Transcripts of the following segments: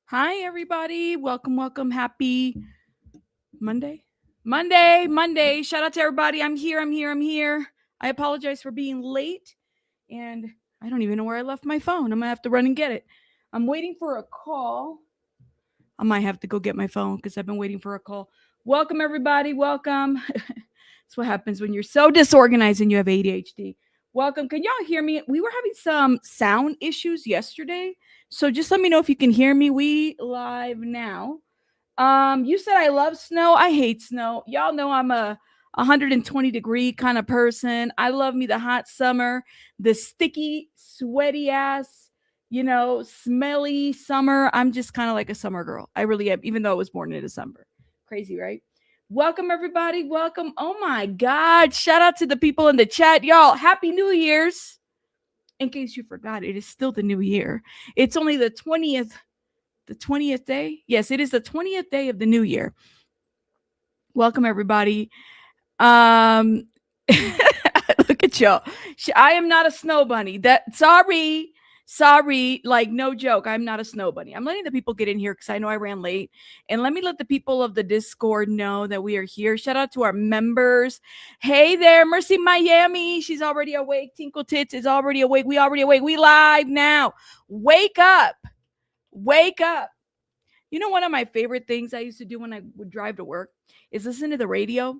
Hi, everybody. Welcome. Happy Monday. Monday. Shout out to everybody. I'm here. I apologize for being late. And I don't even know where I left my phone. I'm going to have to run and get it. I'm waiting for a call. I might have to go get my phone because I've been waiting for a call. Welcome, everybody. Welcome. That's what happens when you're so disorganized and you have ADHD. Welcome. Can y'all hear me? We were having some sound issues yesterday. So just let me know if you can hear me. We live now. You said I love snow. I hate snow. Y'all know I'm a 120-degree kind of person. I love me the hot summer, the sticky, sweaty ass, smelly summer. I'm just kind of like a summer girl. I really am, even though I was born in December. Crazy, right? Welcome, everybody. Welcome. Oh my God. Shout out to the people in the chat. Y'all, Happy New Year's. In case you forgot, it is still the new year. It's only the 20th. The 20th day? Yes, it is the 20th day of the new year. Welcome, everybody. Look at y'all. I am not a snow bunny. Sorry, like no joke. I'm not a snow bunny. I'm letting the people get in here because I know I ran late. And let me let the people of the Discord know that we are here. Shout out to our members. Hey there, Mercy Miami. She's already awake. Tinkle Tits is already awake. We already awake. We live now. Wake up. You know, one of my favorite things I used to do when I would drive to work is listen to the radio.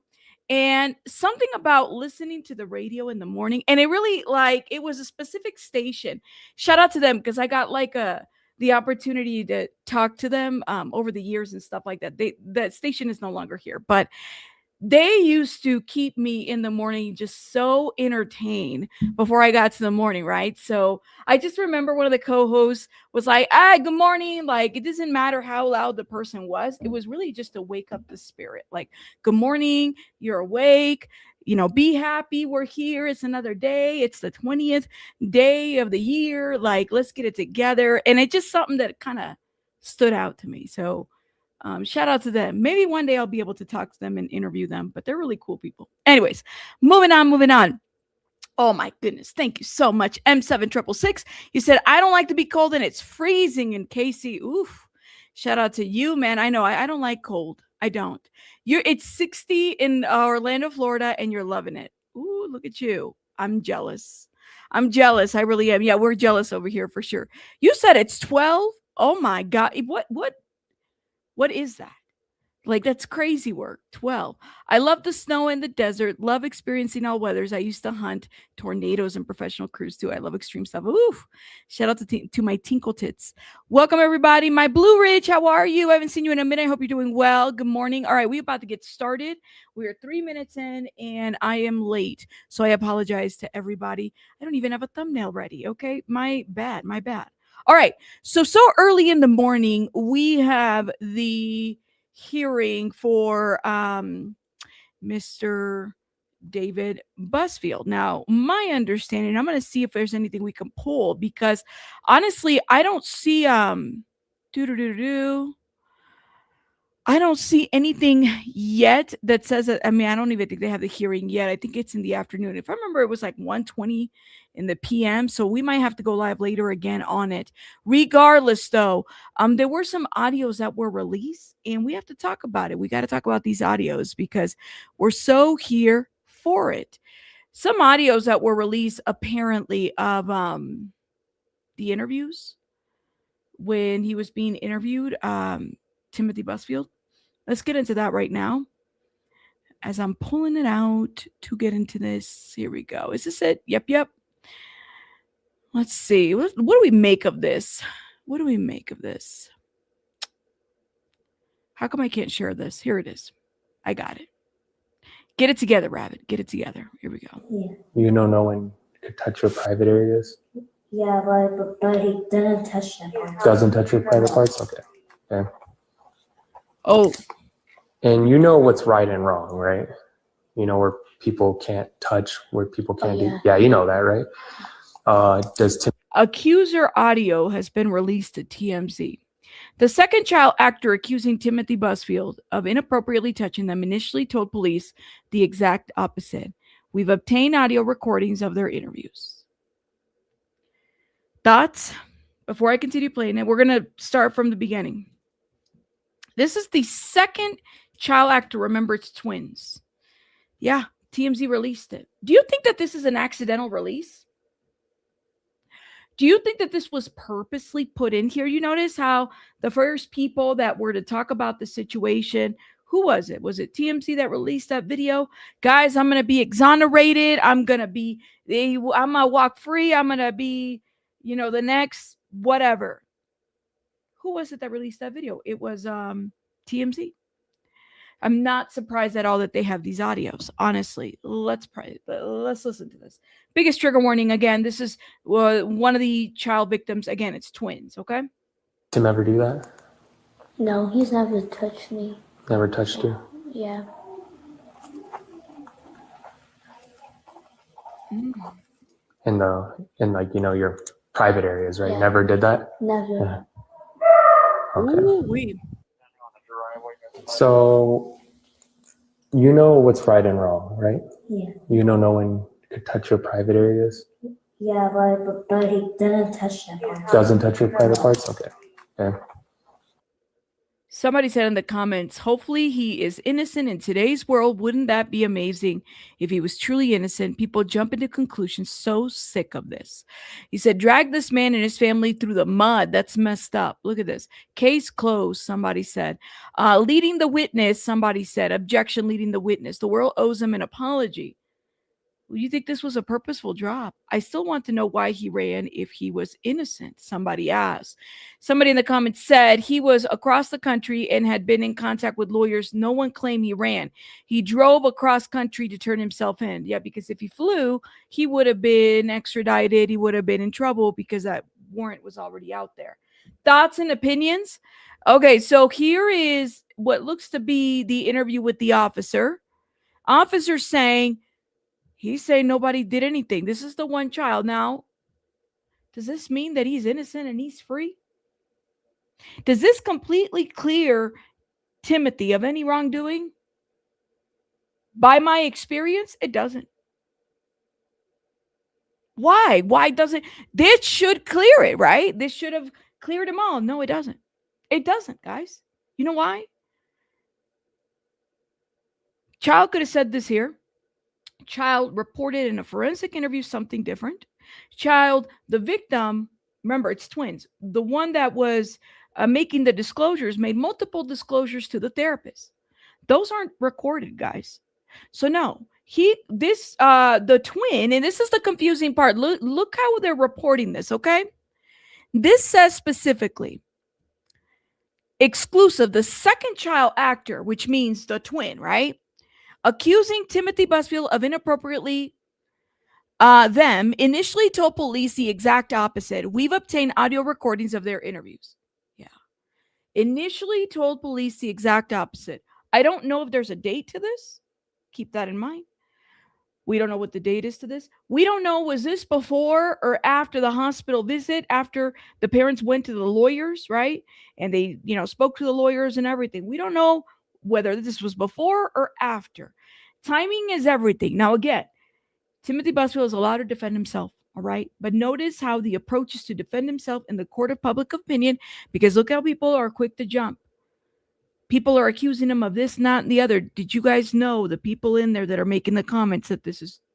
And something about listening to the radio in the morning, and it really, it was a specific station. Shout out to them because I got the opportunity to talk to them over the years and stuff like that. That station is no longer here, but they used to keep me in the morning just so entertained before I got to the morning, right? So I just remember one of the co-hosts was like, good morning. Like, it doesn't matter how loud the person was. It was really just to wake up the spirit. Like, good morning, you're awake. Be happy. We're here. It's another day. It's the 20th day of the year. Like, let's get it together. And it's just something that kind of stood out to me. So shout out to them. Maybe one day I'll be able to talk to them and interview them, but they're really cool people. Anyways, moving on. Oh my goodness. Thank you so much. M7666. You said, I don't like to be cold and it's freezing in KC. Oof. Shout out to you, man. I know I don't like cold. I don't. It's 60 in Orlando, Florida, and you're loving it. Ooh, look at you. I'm jealous. I really am. Yeah, we're jealous over here for sure. You said it's 12. Oh my God. What is that? Like, that's crazy work. 12. I love the snow and the desert. Love experiencing all weathers. I used to hunt tornadoes and professional crews too. I love extreme stuff. Oof. Shout out to my Tinkle Tits. Welcome, everybody. My Blue Ridge, how are you? I haven't seen you in a minute. I hope you're doing well. Good morning. All right, we're about to get started. We are 3 minutes in, and I am late. So I apologize to everybody. I don't even have a thumbnail ready, okay? My bad. All right, so early in the morning, we have the hearing for Mr. David Busfield. Now, my understanding, I'm going to see if there's anything we can pull because honestly, I don't see I don't see anything yet that says that. I mean, I don't even think they have the hearing yet. I think it's in the afternoon. If I remember, it was like 1:20 in the PM. So we might have to go live later again on it. Regardless, though, there were some audios that were released, and we have to talk about it. We got to talk about these audios because we're so here for it. Some audios that were released apparently of the interviews when he was being interviewed, Timothy Busfield. Let's get into that right now. As I'm pulling it out to get into this. Here we go. Is this it? Yep. Let's see. What do we make of this? How come I can't share this? Here it is. I got it. Get it together, Rabbit. Get it together. Here we go. Yeah. No one could touch your private areas? Yeah, but he didn't touch them. Doesn't touch your private parts? Okay. Oh. And you know what's right and wrong, right? You know where people can't touch, where people can't do. Yeah, you know that, right? Accuser audio has been released to TMZ. The second child actor accusing Timothy Busfield of inappropriately touching them initially told police the exact opposite. We've obtained audio recordings of their interviews. Thoughts? before I continue playing it, we're going to start from the beginning. This is the second child actor to remember its twins. Yeah, TMZ released it. Do you think that this is an accidental release? Do you think that this was purposely put in here? You notice how the first people that were to talk about the situation, who was it? Was it TMZ that released that video? Guys, I'm going to be exonerated. I'm going to walk free. I'm going to be, the next whatever. Who was it that released that video? It was TMZ. I'm not surprised at all that they have these audios. Honestly, let's listen to this. Biggest trigger warning again. This is one of the child victims. Again, it's twins. Okay. Tim ever do that? No, he's never touched me. Never touched you? Yeah. In like your private areas, right? Yeah. Never did that? Never. Yeah. Okay. Ooh-wee. So you know what's right and wrong, right? Yeah. You know no one could touch your private areas? Yeah, but he didn't touch that part. Doesn't touch your private parts? Okay. Okay. Somebody said in the comments, hopefully he is innocent in today's world. Wouldn't that be amazing if he was truly innocent? People jump into conclusions. So sick of this. He said, drag this man and his family through the mud. That's messed up. Look at this. Case closed, somebody said. Leading the witness, somebody said. Objection, leading the witness. The world owes him an apology. Well, you think this was a purposeful drop? I still want to know why he ran if he was innocent, somebody asked. Somebody in the comments said he was across the country and had been in contact with lawyers. No one claimed he ran. He drove across country to turn himself in. Yeah, because if he flew, he would have been extradited. He would have been in trouble because that warrant was already out there. Thoughts and opinions? Okay, so here is what looks to be the interview with the officer. Officer saying, he's saying nobody did anything. This is the one child. Now, does this mean that he's innocent and he's free? Does this completely clear Timothy of any wrongdoing? By my experience, it doesn't. Why? Why doesn't? This should clear it, right? This should have cleared them all. No, it doesn't. It doesn't, guys. You know why? Child could have said this here. Child reported in a forensic interview something different. Child, the victim, remember, it's twins. The one that was making the disclosures made multiple disclosures to the therapist. Those aren't recorded, guys. So no, the twin, and this is the confusing part. Look how they're reporting this, okay? This says specifically, exclusive, the second child actor, which means the twin, right? Accusing Timothy Busfield of inappropriately them initially told police the exact opposite. We've obtained audio recordings of their interviews. Yeah. Initially told police the exact opposite. I don't know if there's a date to this. Keep that in mind. We don't know what the date is to this. We don't know, was this before or after the hospital visit, after the parents went to the lawyers, right? And they, spoke to the lawyers and everything. We don't know whether this was before or after. Timing is everything. Now, again, Timothy Busfield is allowed to defend himself, all right? But notice how the approach is to defend himself in the court of public opinion, because look how people are quick to jump. People are accusing him of this, not and the other. Did you guys know the people in there that are making the comments that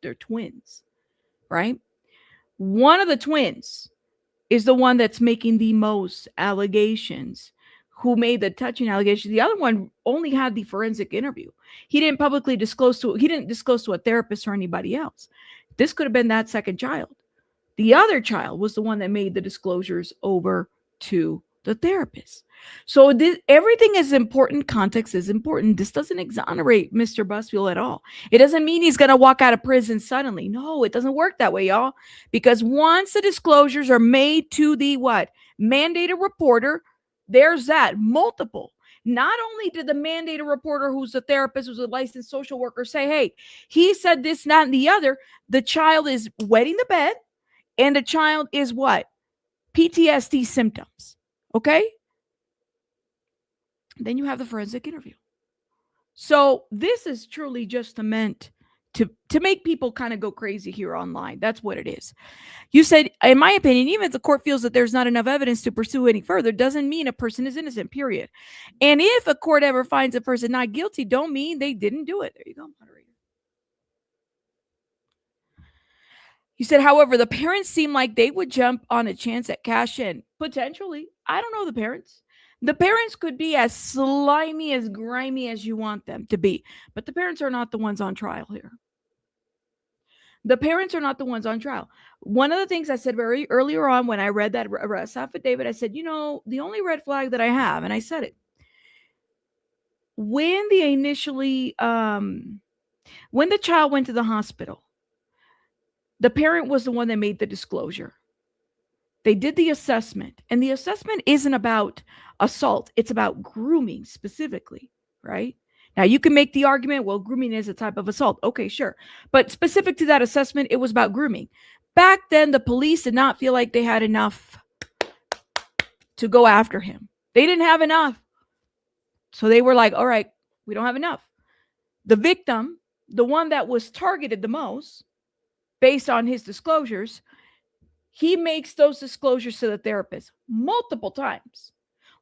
they're twins, right? One of the twins is the one that's making the most allegations, who made the touching allegation. The other one only had the forensic interview. He didn't publicly disclose to a therapist or anybody else. This could have been that second child. The other child was the one that made the disclosures over to the therapist. So everything is important. Context is important. This doesn't exonerate Mr. Busfield at all. It doesn't mean he's going to walk out of prison suddenly. No, it doesn't work that way, y'all. Because once the disclosures are made to the mandated reporter, there's that multiple. Not only did the mandated reporter, who's a therapist, who's a licensed social worker, say, hey, he said this, not, and the other, the child is wetting the bed, and the child is what? PTSD symptoms. Okay? Then you have the forensic interview. So this is truly just meant to make people kind of go crazy here online. That's what it is. You said, in my opinion, even if the court feels that there's not enough evidence to pursue any further, doesn't mean a person is innocent, period. And if a court ever finds a person not guilty, don't mean they didn't do it. There you go, moderator. You said, however, the parents seem like they would jump on a chance at cash in. Potentially. I don't know the parents. The parents could be as slimy, as grimy as you want them to be. But the parents are not the ones on trial here. The parents are not the ones on trial. One of the things I said very earlier on when I read that arrest affidavit, I said, the only red flag that I have, and I said it, when the child went to the hospital, the parent was the one that made the disclosure. They did the assessment, and the assessment isn't about assault. It's about grooming specifically, right? Now, you can make the argument, well, grooming is a type of assault. Okay, sure. But specific to that assessment, it was about grooming. Back then, the police did not feel like they had enough to go after him. They didn't have enough. So they were like, all right, we don't have enough. The victim, the one that was targeted the most, based on his disclosures, he makes those disclosures to the therapist multiple times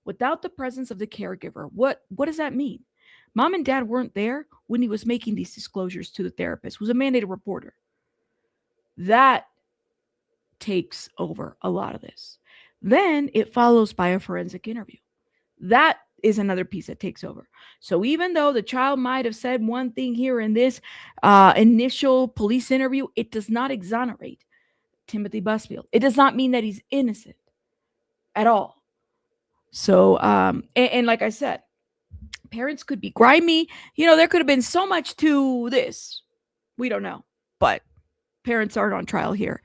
without the presence of the caregiver. What does that mean? Mom and dad weren't there when he was making these disclosures to the therapist, who was a mandated reporter. That takes over a lot of this. Then it follows by a forensic interview. That is another piece that takes over. So even though the child might have said one thing here in this initial police interview, it does not exonerate Timothy Busfield. It does not mean that he's innocent at all. So, and like I said, parents could be grimy. There could have been so much to this. We don't know, but parents aren't on trial here.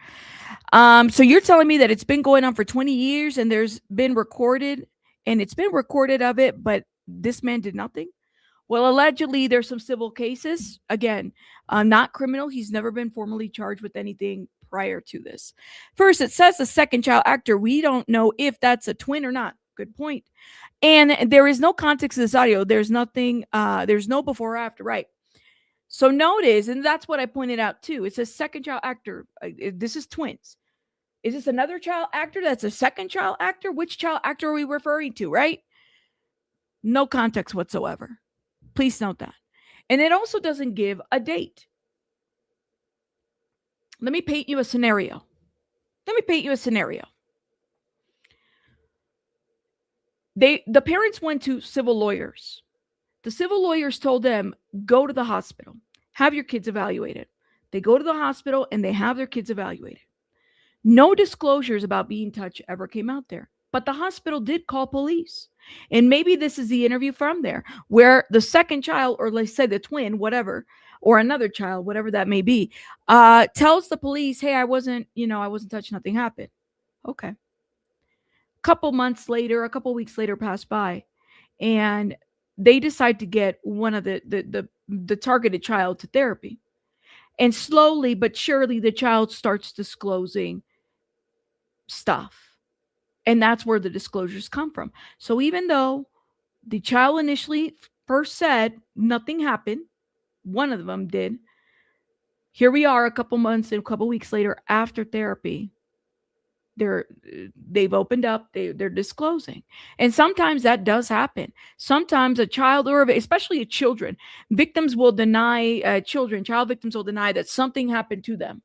So you're telling me that it's been going on for 20 years and there's been recorded, and it's been recorded of it, but this man did nothing? Well, allegedly, there's some civil cases. Again, not criminal. He's never been formally charged with anything prior to this. First, it says the second child actor. We don't know if that's a twin or not. Good point. And there is no context to this audio. There's nothing, there's no before or after, right? So notice, and that's what I pointed out too. It says second child actor. This is twins. Is this another child actor that's a second child actor? Which child actor are we referring to, right? No context whatsoever. Please note that. And it also doesn't give a date. Let me paint you a scenario. The parents went to civil lawyers. The civil lawyers told them, go to the hospital, have your kids evaluated. They go to the hospital and they have their kids evaluated. No disclosures about being touched ever came out there, but the hospital did call police. And maybe this is the interview from there where the second child, or let's say the twin, whatever, or another child, whatever that may be, tells the police, hey, I wasn't touched, nothing happened. Okay. A couple weeks later pass by, and they decide to get one of the targeted child to therapy. And slowly but surely, the child starts disclosing stuff. And that's where the disclosures come from. So even though the child initially first said nothing happened, one of them did, here we are a couple months and a couple weeks later after therapy, they've opened up, they're disclosing. And sometimes that does happen. Sometimes a child, or especially children, victims will deny, child victims will deny that something happened to them.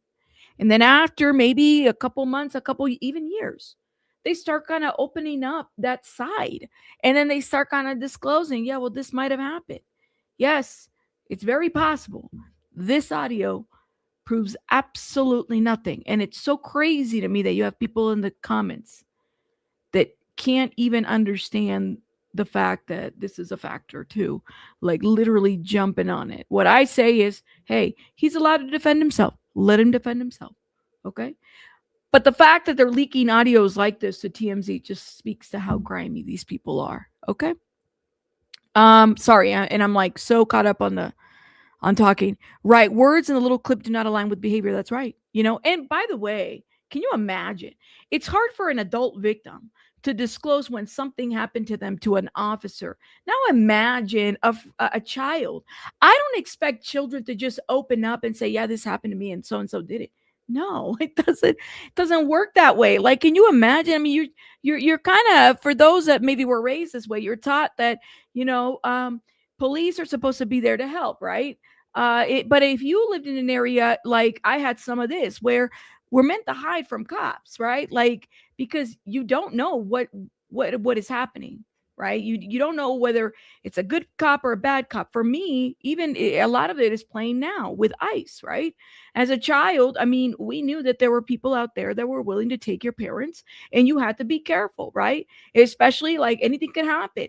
And then after maybe a couple months, even years, they start kind of opening up that side. And then they start kind of disclosing, yeah, well, this might have happened. Yes, it's very possible. This audio proves absolutely nothing. And it's so crazy to me that you have people in the comments that can't even understand the fact that this is a factor too, like literally jumping on it. What I say is, hey, he's allowed to defend himself. Let him defend himself. Okay. But the fact that they're leaking audios like this to TMZ just speaks to how grimy these people are. Okay. Sorry. And I'm like so caught up on talking. Right. Words in the little clip do not align with behavior. That's right. And by the way, can you imagine? It's hard for an adult victim to disclose when something happened to them to an officer. Now imagine a child. I don't expect children to just open up and say, yeah, this happened to me and so did it. No, it doesn't work that way. Like, can you imagine? I mean, you're kind of, for those that maybe were raised this way, you're taught that, you know, police are supposed to be there to help, right? But if you lived in an area like I had some of this, where we're meant to hide from cops, right? Like, because you don't know what is happening, right? You don't know whether it's a good cop or a bad cop. For me, even a lot of it is playing now with ICE, right? As a child, I mean, we knew that there were people out there that were willing to take your parents, and you had to be careful, right? Especially, like, anything can happen.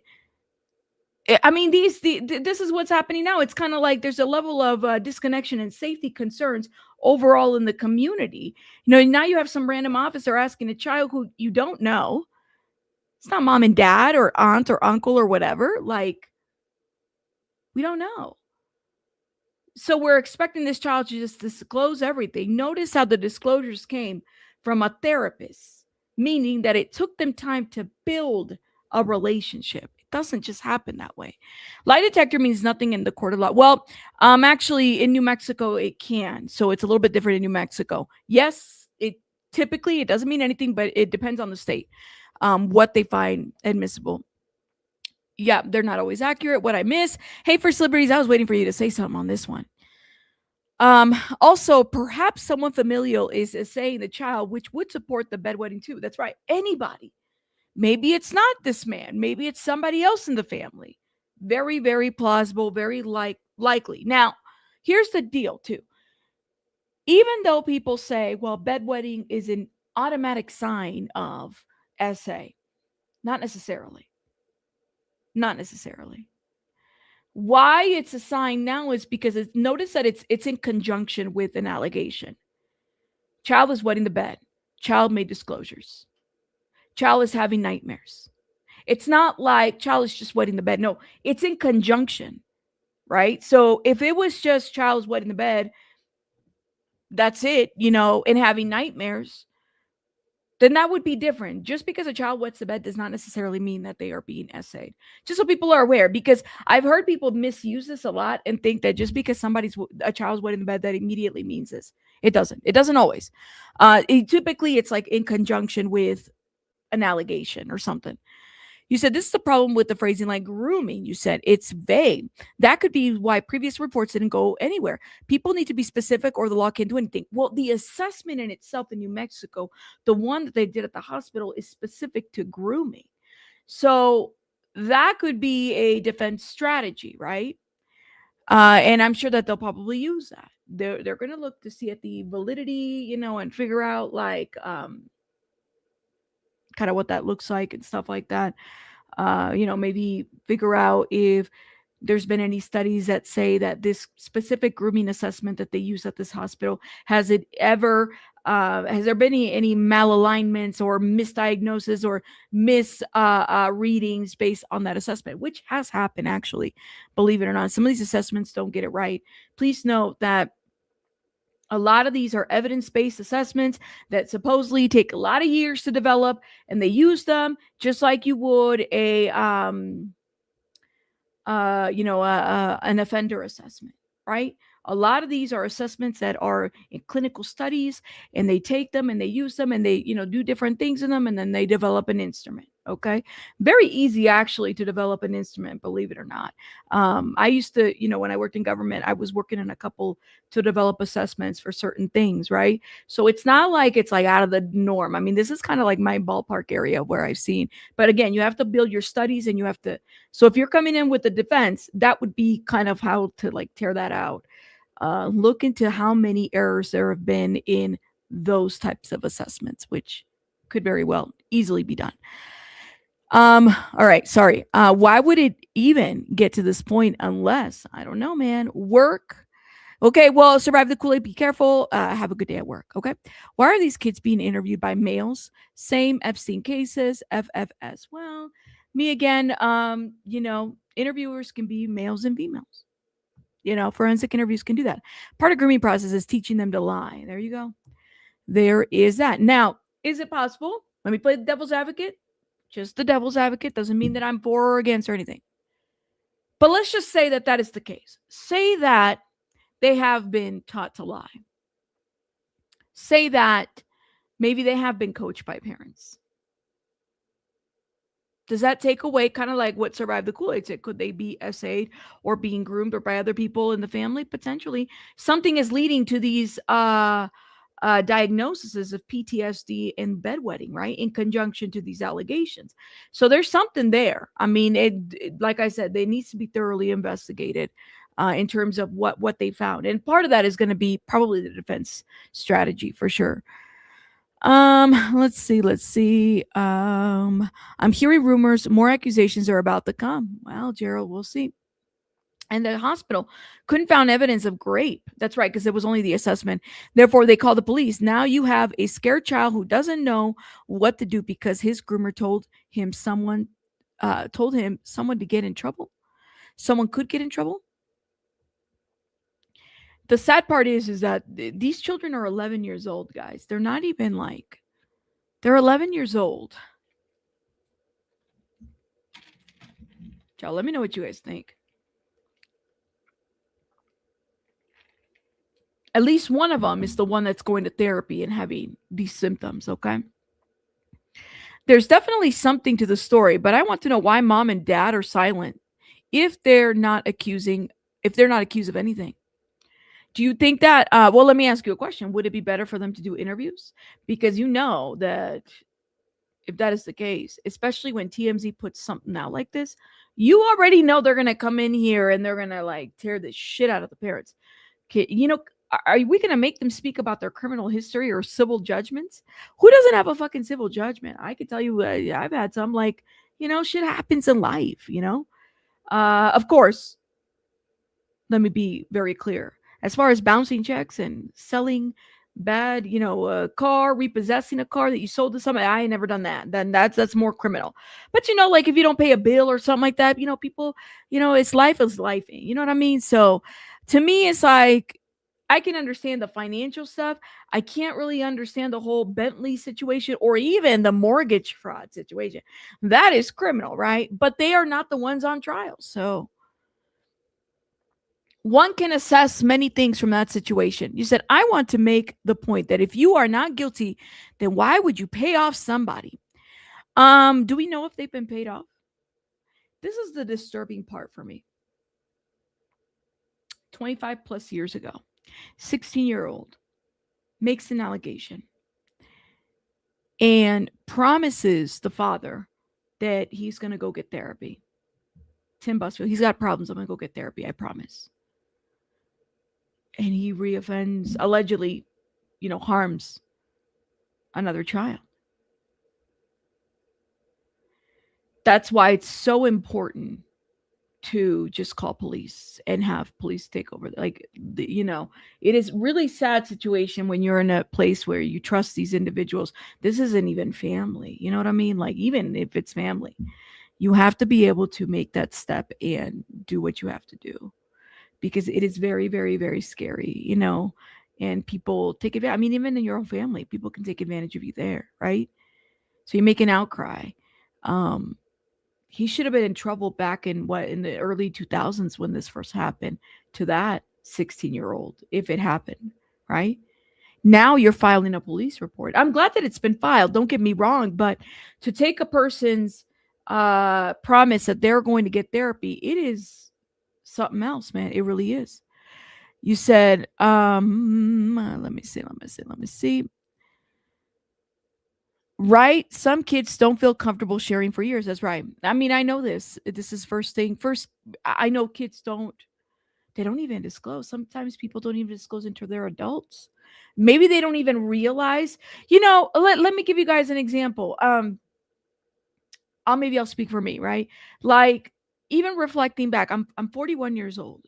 I mean, this is what's happening now. It's kind of like there's a level of disconnection and safety concerns overall in the community. You know, now you have some random officer asking a child who you don't know. It's not mom and dad or aunt or uncle or whatever. Like, we don't know. So we're expecting this child to just disclose everything. Notice how the disclosures came from a therapist, meaning that it took them time to build a relationship. It doesn't just happen that way. Lie detector means nothing in the court of law. Well, actually in New Mexico it can. So it's a little bit different in New Mexico. Yes, it doesn't mean anything, but it depends on the state. What they find admissible. Yeah, they're not always accurate. What I miss. Hey, First Liberties, I was waiting for you to say something on this one. Also, perhaps someone familial is saying the child, which would support the bedwetting too. That's right. Anybody. Maybe it's not this man. Maybe it's somebody else in the family. Very, very plausible, very likely. Now, here's the deal too. Even though people say, well, bedwetting is an automatic sign of SA, not necessarily. Not necessarily. Why it's a sign now is because notice that it's in conjunction with an allegation. Child is wetting the bed. Child made disclosures. Child is having nightmares. It's not like child is just wetting the bed. No, it's in conjunction, right? So if it was just child is wetting the bed, that's it, you know, and having nightmares, then that would be different. Just because a child wets the bed does not necessarily mean that they are being essayed. Just so people are aware, because I've heard people misuse this a lot and think that just because a child's wetting the bed, that immediately means this. It doesn't. It doesn't always. Typically, it's like in conjunction with an allegation or something. You said this is the problem with the phrasing like grooming. You said it's vague. That could be why previous reports didn't go anywhere. People need to be specific or the law can't do anything. Well, the assessment in itself in New Mexico, the one that they did at the hospital, is specific to grooming. So that could be a defense strategy, right? And I'm sure that they'll probably use that. They're going to look to see at the validity, you know, and figure out like kind of what that looks like and stuff like that. You know, maybe figure out if there's been any studies that say that this specific grooming assessment that they use at this hospital, has there been any malalignments or misdiagnosis or readings based on that assessment, which has happened actually, believe it or not. Some of these assessments don't get it right. Please note that a lot of these are evidence-based assessments that supposedly take a lot of years to develop, and they use them just like you would an offender assessment, right? A lot of these are assessments that are in clinical studies, and they take them and they use them and they, you know, do different things in them, and then they develop an instrument. Okay. Very easy actually to develop an instrument, believe it or not. I used to, you know, when I worked in government, I was working in a couple to develop assessments for certain things, right? So it's not like it's like out of the norm. I mean, this is kind of like my ballpark area where I've seen, but again, you have to build your studies and you have to, so if you're coming in with the defense, that would be kind of how to like tear that out. Look into how many errors there have been in those types of assessments, which could very well easily be done. All right, sorry. Why would it even get to this point unless, I don't know, man, work? Okay, well, survive the Kool-Aid, be careful, have a good day at work, okay? Why are these kids being interviewed by males? Same Epstein cases, FFS. Well, me again, you know, interviewers can be males and females. You know, forensic interviews can do that. Part of grooming process is teaching them to lie. There you go. There is that. Now, is it possible? Let me play the devil's advocate. Just the devil's advocate. Doesn't mean that I'm for or against or anything. But let's just say that that is the case. Say that they have been taught to lie. Say that maybe they have been coached by parents. Does that take away kind of like what Survive the Kool-Aid said? Could they be SA'd or being groomed or by other people in the family? Potentially. Something is leading to these diagnoses of PTSD and bedwetting, right? In conjunction to these allegations. So there's something there. I mean, like I said, they needs to be thoroughly investigated in terms of what they found. And part of that is going to be probably the defense strategy for sure. Let's see. I'm hearing rumors, more accusations are about to come. Well, Gerald, we'll see. And the hospital couldn't found evidence of rape. That's right, because it was only the assessment. Therefore, they called the police. Now you have a scared child who doesn't know what to do because his groomer told him someone to get in trouble. Someone could get in trouble. The sad part is that these children are 11 years old, guys. They're not even like, they're 11 years old. Y'all, let me know what you guys think. At least one of them is the one that's going to therapy and having these symptoms, okay? There's definitely something to the story, but I want to know why mom and dad are silent if they're not accused of anything. Do you think that, well, let me ask you a question. Would it be better for them to do interviews? Because you know that if that is the case, especially when TMZ puts something out like this, you already know they're going to come in here and they're going to like tear the shit out of the parents. Okay, you know, are we going to make them speak about their criminal history or civil judgments? Who doesn't have a fucking civil judgment? I can tell you, I've had some, like, you know, shit happens in life, you know? Of course, let me be very clear. As far as bouncing checks and selling bad, you know, a car, repossessing a car that you sold to somebody, I ain't never done that. Then that's more criminal. But, you know, like if you don't pay a bill or something like that, you know, people, you know, it's life is life. You know what I mean? So to me, it's like, I can understand the financial stuff. I can't really understand the whole Bentley situation or even the mortgage fraud situation. That is criminal, right? But they are not the ones on trial. So one can assess many things from that situation. You said, I want to make the point that if you are not guilty, then why would you pay off somebody? Do we know if they've been paid off? This is the disturbing part for me. 25 plus years ago, 16-year-old makes an allegation and promises the father that he's going to go get therapy. Tim Busfield, he's got problems. I'm going to go get therapy. I promise. And he reoffends, allegedly, you know, harms another child. That's why it's so important to just call police and have police take over. Like, you know, it is really sad situation when you're in a place where you trust these individuals. This isn't even family. You know what I mean? Like, even if it's family, you have to be able to make that step and do what you have to do, because it is very, very, very scary, you know, and people take advantage. I mean, even in your own family, people can take advantage of you there, right? So you make an outcry. He should have been in trouble back in the early 2000s when this first happened to that 16-year-old, if it happened, right? Now you're filing a police report. I'm glad that it's been filed. Don't get me wrong, but to take a person's promise that they're going to get therapy, it is something else, man. It really is. You said, let me see. Right? Some kids don't feel comfortable sharing for years. That's right. I mean, I know this. This is first. I know kids they don't even disclose. Sometimes people don't even disclose until they're adults. Maybe they don't even realize, you know, let me give you guys an example. I'll speak for me, right? Like, even reflecting back, I'm 41 years old.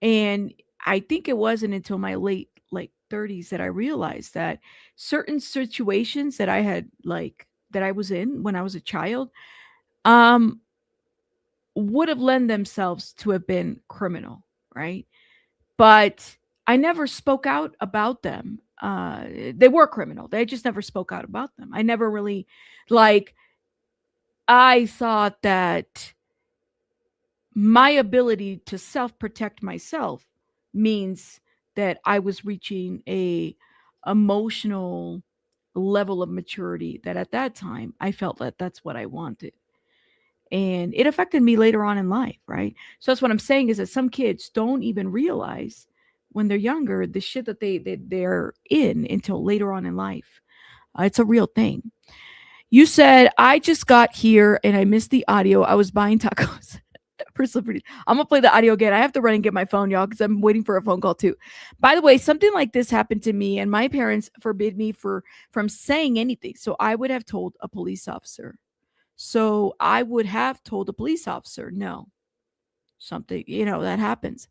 And I think it wasn't until my late like 30s that I realized that certain situations that I had that I was in when I was a child would have lent themselves to have been criminal, right? But I never spoke out about them. They were criminal. They just never spoke out about them. I never really like I thought that my ability to self-protect myself means that I was reaching a emotional level of maturity that at that time I felt that that's what I wanted. And it affected me later on in life, right? So that's what I'm saying is that some kids don't even realize when they're younger the shit that they're in until later on in life. It's a real thing. You said I just got here and I missed the audio. I was buying tacos. For celebrities. I'm gonna play the audio again. I have to run and get my phone, y'all, because I'm waiting for a phone call too. By the way, something like this happened to me, and my parents forbid me from saying anything. So I would have told a police officer. So I would have told a police officer, no, something, that happens.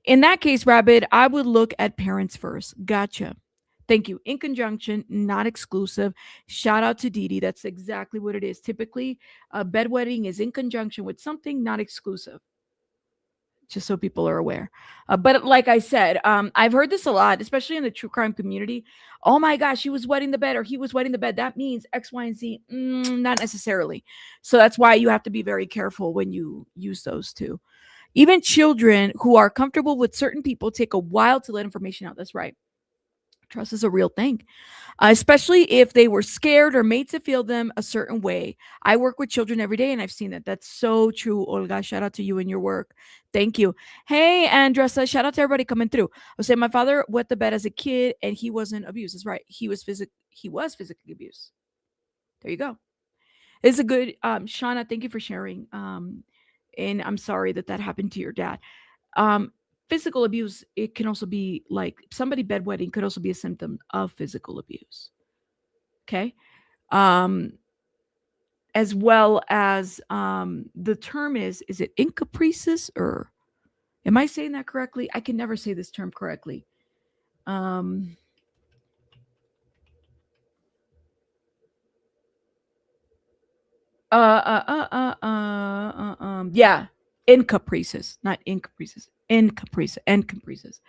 In that case, Rabbit, I would look at parents first. Gotcha. Thank you. In conjunction, not exclusive. Shout out to Dee Dee. That's exactly what it is. Typically, bedwetting is in conjunction with something, not exclusive. Just so people are aware. But like I said, I've heard this a lot, especially in the true crime community. Oh my gosh, she was wetting the bed or he was wetting the bed. That means X, Y, and Z. Not necessarily. So that's why you have to be very careful when you use those two. Even children who are comfortable with certain people take a while to let information out. That's right. Trust is a real thing, especially if they were scared or made to feel them a certain way. I work with children every day and I've seen that. That's so true, Olga. Shout out to you and your work. Thank you. Hey, Andressa, shout out to everybody coming through. I'll say my father wet the bed as a kid and he wasn't abused. That's right. He was physically abused. There you go. It's a good Shauna, thank you for sharing. And I'm sorry that happened to your dad. Physical abuse, it can also be like somebody bedwetting could also be a symptom of physical abuse. Okay. As well as the term is it incaprices, or am I saying that correctly? I can never say this term correctly. Yeah, incaprices, not incaprices, incaprices.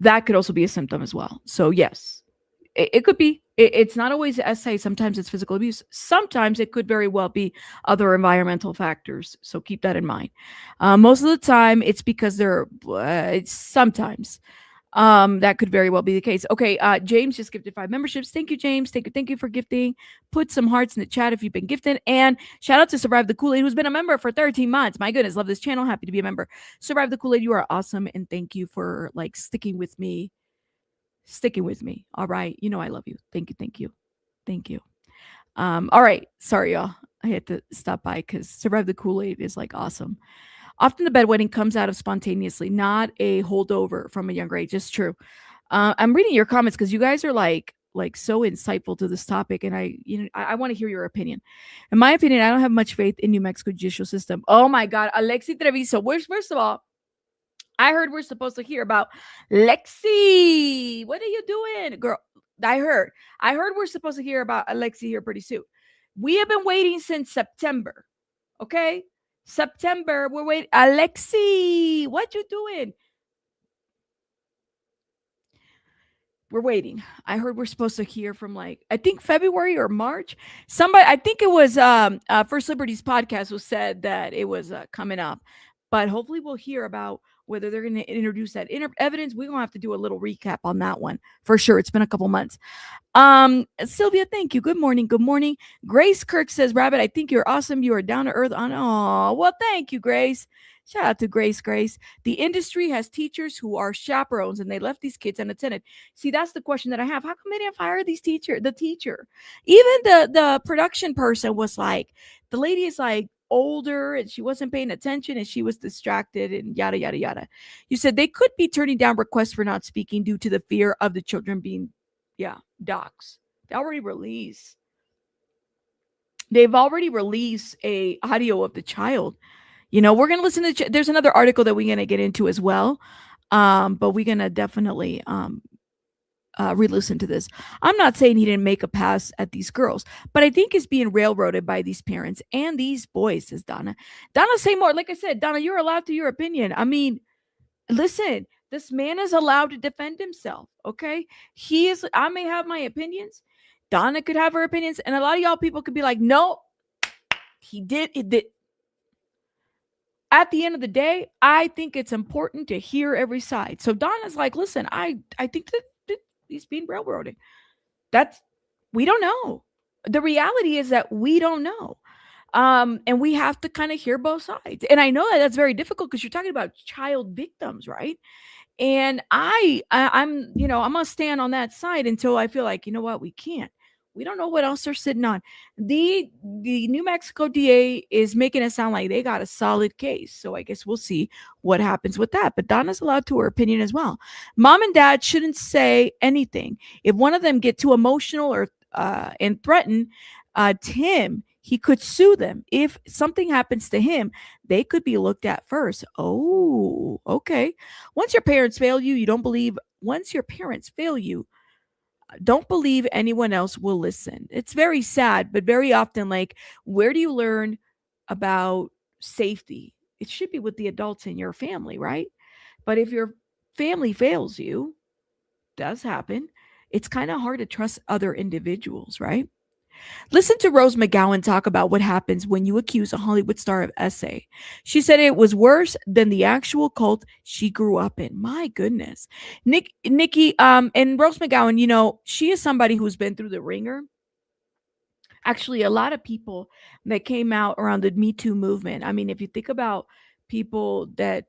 That could also be a symptom as well. So yes, it could be. It's not always SI. Sometimes it's physical abuse. Sometimes it could very well be other environmental factors. So keep that in mind. Most of the time, it's because it's sometimes. That could very well be the case. Okay, James just gifted 5 memberships. Thank you, James. Thank you for gifting. Put some hearts in the chat if you've been gifted. And shout out to Survive the Kool-Aid, who's been a member for 13 months. My goodness, love this channel. Happy to be a member. Survive the Kool-Aid, you are awesome. And thank you for sticking with me. All right. You know I love you. Thank you. All right. Sorry, y'all. I had to stop by because Survive the Kool-Aid is awesome. Often the bedwetting comes out of spontaneously, not a holdover from a younger age. It's true. I'm reading your comments because you guys are so insightful to this topic, and I want to hear your opinion. In my opinion, I don't have much faith in New Mexico judicial system. Oh my God, Alexi Treviso. First of all, I heard we're supposed to hear about Lexi. What are you doing, girl? I heard we're supposed to hear about Alexi here pretty soon. We have been waiting since September. Okay. September, we're waiting. Alexi, what you doing? We're waiting. I heard we're supposed to hear from I think February or March. Somebody, I think it was First Liberty's podcast was said that it was coming up, but hopefully we'll hear about whether they're going to introduce that evidence. We're going to have to do a little recap on that one for sure. It's been a couple months. Sylvia, thank you. Good morning. Grace Kirk says, Rabbit, I think you're awesome. You are down to earth well, thank you, Grace. Shout out to Grace. The industry has teachers who are chaperones and they left these kids unattended. See, that's the question that I have. How come they didn't fire the teacher? Even the production person was the lady is older and she wasn't paying attention and she was distracted and yada, yada, yada. You said they could be turning down requests for not speaking due to the fear of the children being docs. They've already released a audio of the child. We're going to listen to, there's another article that we're going to get into as well. But we're going to definitely re-listen to this. I'm not saying he didn't make a pass at these girls, but I think he's being railroaded by these parents and these boys, says Donna. Donna, say more. Like I said, Donna, you're allowed to your opinion. I mean, listen, this man is allowed to defend himself, okay? I may have my opinions. Donna could have her opinions, and a lot of y'all people could be like, no, he did it. At the end of the day, I think it's important to hear every side. So Donna's like, listen, I think that he's being railroaded. That's, we don't know. The reality is that we don't know. And we have to kind of hear both sides. And I know that that's very difficult because you're talking about child victims, right? And I'm, I'm gonna stand on that side until I feel like, you know what, we can't. We don't know what else they're sitting on. The New Mexico DA is making it sound like they got a solid case. So I guess we'll see what happens with that. But Donna's allowed to her opinion as well. Mom and dad shouldn't say anything. If one of them get too emotional or and threaten Tim, he could sue them. If something happens to him, they could be looked at first. Oh, okay. Once your parents fail you, once your parents fail you, don't believe anyone else will listen. It's very sad, but very often, like, where do you learn about safety? It should be with the adults in your family, right? But if your family fails you, does happen, it's kind of hard to trust other individuals, right? Listen to Rose McGowan talk about what happens when you accuse a Hollywood star of essay. She said it was worse than the actual cult she grew up in. My goodness. Nikki, and Rose McGowan, she is somebody who's been through the ringer. Actually, a lot of people that came out around the Me Too movement. I mean, if you think about people that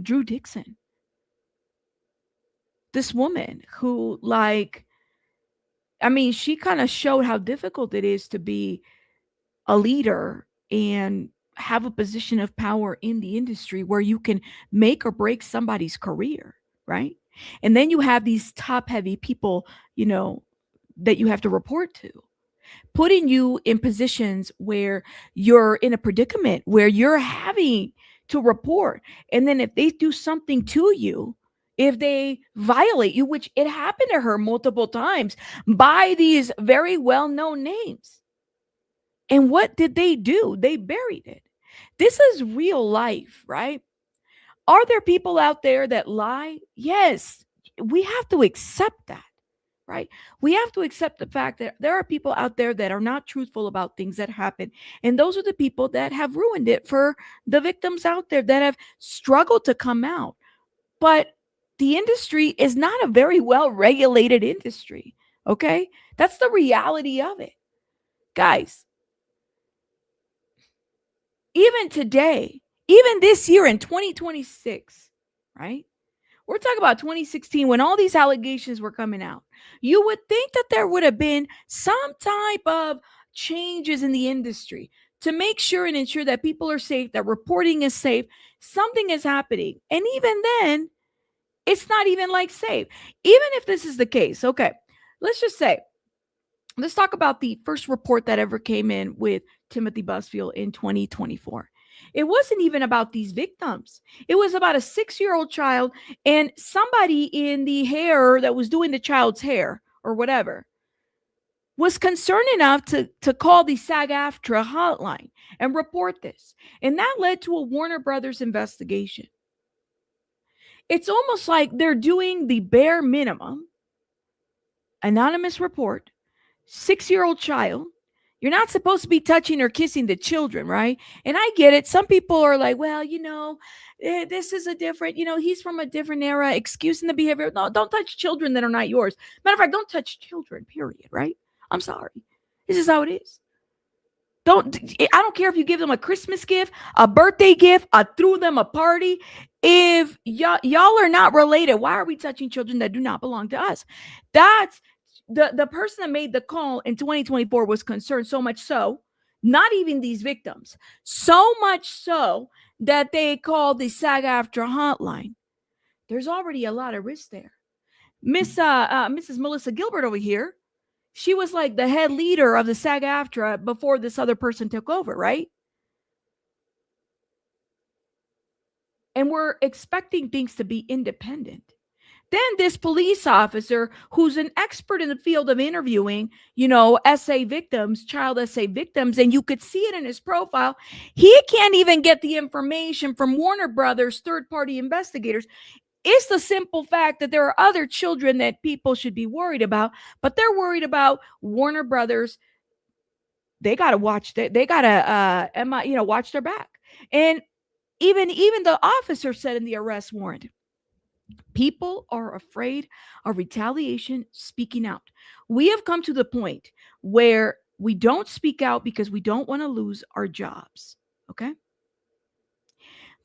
Drew Dixon, this woman who, like, I mean, she kind of showed how difficult it is to be a leader and have a position of power in the industry where you can make or break somebody's career, right? And then you have these top heavy people, that you have to report to, putting you in positions where you're in a predicament where you're having to report. And then if they do something to you, if they violate you, which it happened to her multiple times by these very well-known names. And what did they do? They buried it. This is real life, right? Are there people out there that lie? Yes. We have to accept that, right? We have to accept the fact that there are people out there that are not truthful about things that happen. And those are the people that have ruined it for the victims out there that have struggled to come out. But the industry is not a very well-regulated industry, okay? That's the reality of it. Guys, even today, even this year in 2026, right? We're talking about 2016 when all these allegations were coming out. You would think that there would have been some type of changes in the industry to make sure and ensure that people are safe, that reporting is safe, something is happening. And even then, it's not even like safe. Even if this is the case, okay, let's just say, let's talk about the first report that ever came in with Timothy Busfield in 2024. It wasn't even about these victims. It was about a 6-year-old child and somebody in the hair that was doing the child's hair or whatever was concerned enough to call the SAG-AFTRA hotline and report this. And that led to a Warner Brothers investigation. It's almost like they're doing the bare minimum. Anonymous report, 6-year-old child. You're not supposed to be touching or kissing the children, right? And I get it. Some people are like, well, this is a different, he's from a different era, excusing the behavior. No, don't touch children that are not yours. Matter of fact, don't touch children, period, right? I'm sorry. This is how it is. I don't care if you give them a Christmas gift, a birthday gift, threw them a party. If y'all are not related, why are we touching children that do not belong to us? That's the person that made the call in 2024 was concerned so much so, not even these victims, so much so that they called the SAG-AFTRA hotline. There's already a lot of risk there. Mrs. Melissa Gilbert over here, she was like the head leader of the SAG-AFTRA before this other person took over, right? And we're expecting things to be independent. Then this police officer, who's an expert in the field of interviewing, essay victims, child essay victims, and you could see it in his profile, he can't even get the information from Warner Brothers third-party investigators. It's the simple fact that there are other children that people should be worried about, but they're worried about Warner Brothers they got to watch they got to watch their back. And even the officer said in the arrest warrant, people are afraid of retaliation speaking out. We have come to the point where we don't speak out because we don't want to lose our jobs. Okay.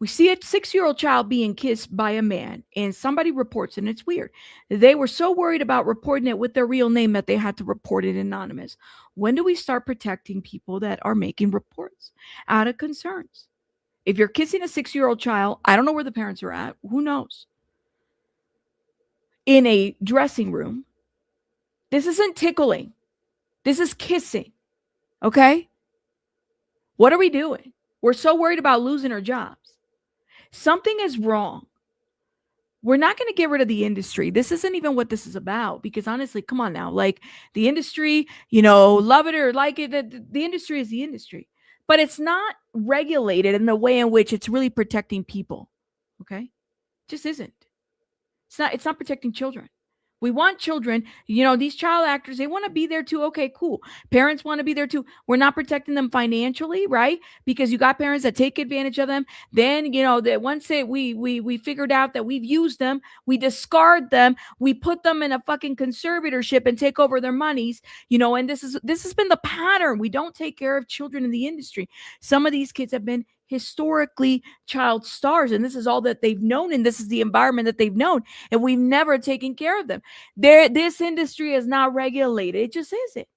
We see a 6-year-old child being kissed by a man, and somebody reports, and it's weird. They were so worried about reporting it with their real name that they had to report it anonymous. When do we start protecting people that are making reports out of concerns? If you're kissing a 6-year-old child, I don't know where the parents are at. Who knows? In a dressing room, this isn't tickling. This is kissing. Okay? What are we doing? We're so worried about losing our jobs. Something is wrong. We're not going to get rid of the industry. This isn't even what this is about, because honestly, come on now, like the industry, love it or like it, the industry is the industry, but it's not regulated in the way in which it's really protecting people. Okay? It just isn't. It's not protecting children. We want children, these child actors, they want to be there too. Okay, cool. Parents want to be there too. We're not protecting them financially, right? Because you got parents that take advantage of them. Then, that once we figured out that we've used them, we discard them, we put them in a fucking conservatorship and take over their monies, and this has been the pattern. We don't take care of children in the industry. Some of these kids have been historically child stars, and this is all that they've known, and this is the environment that they've known, and we've never taken care of them. This industry is not regulated. It just isn't.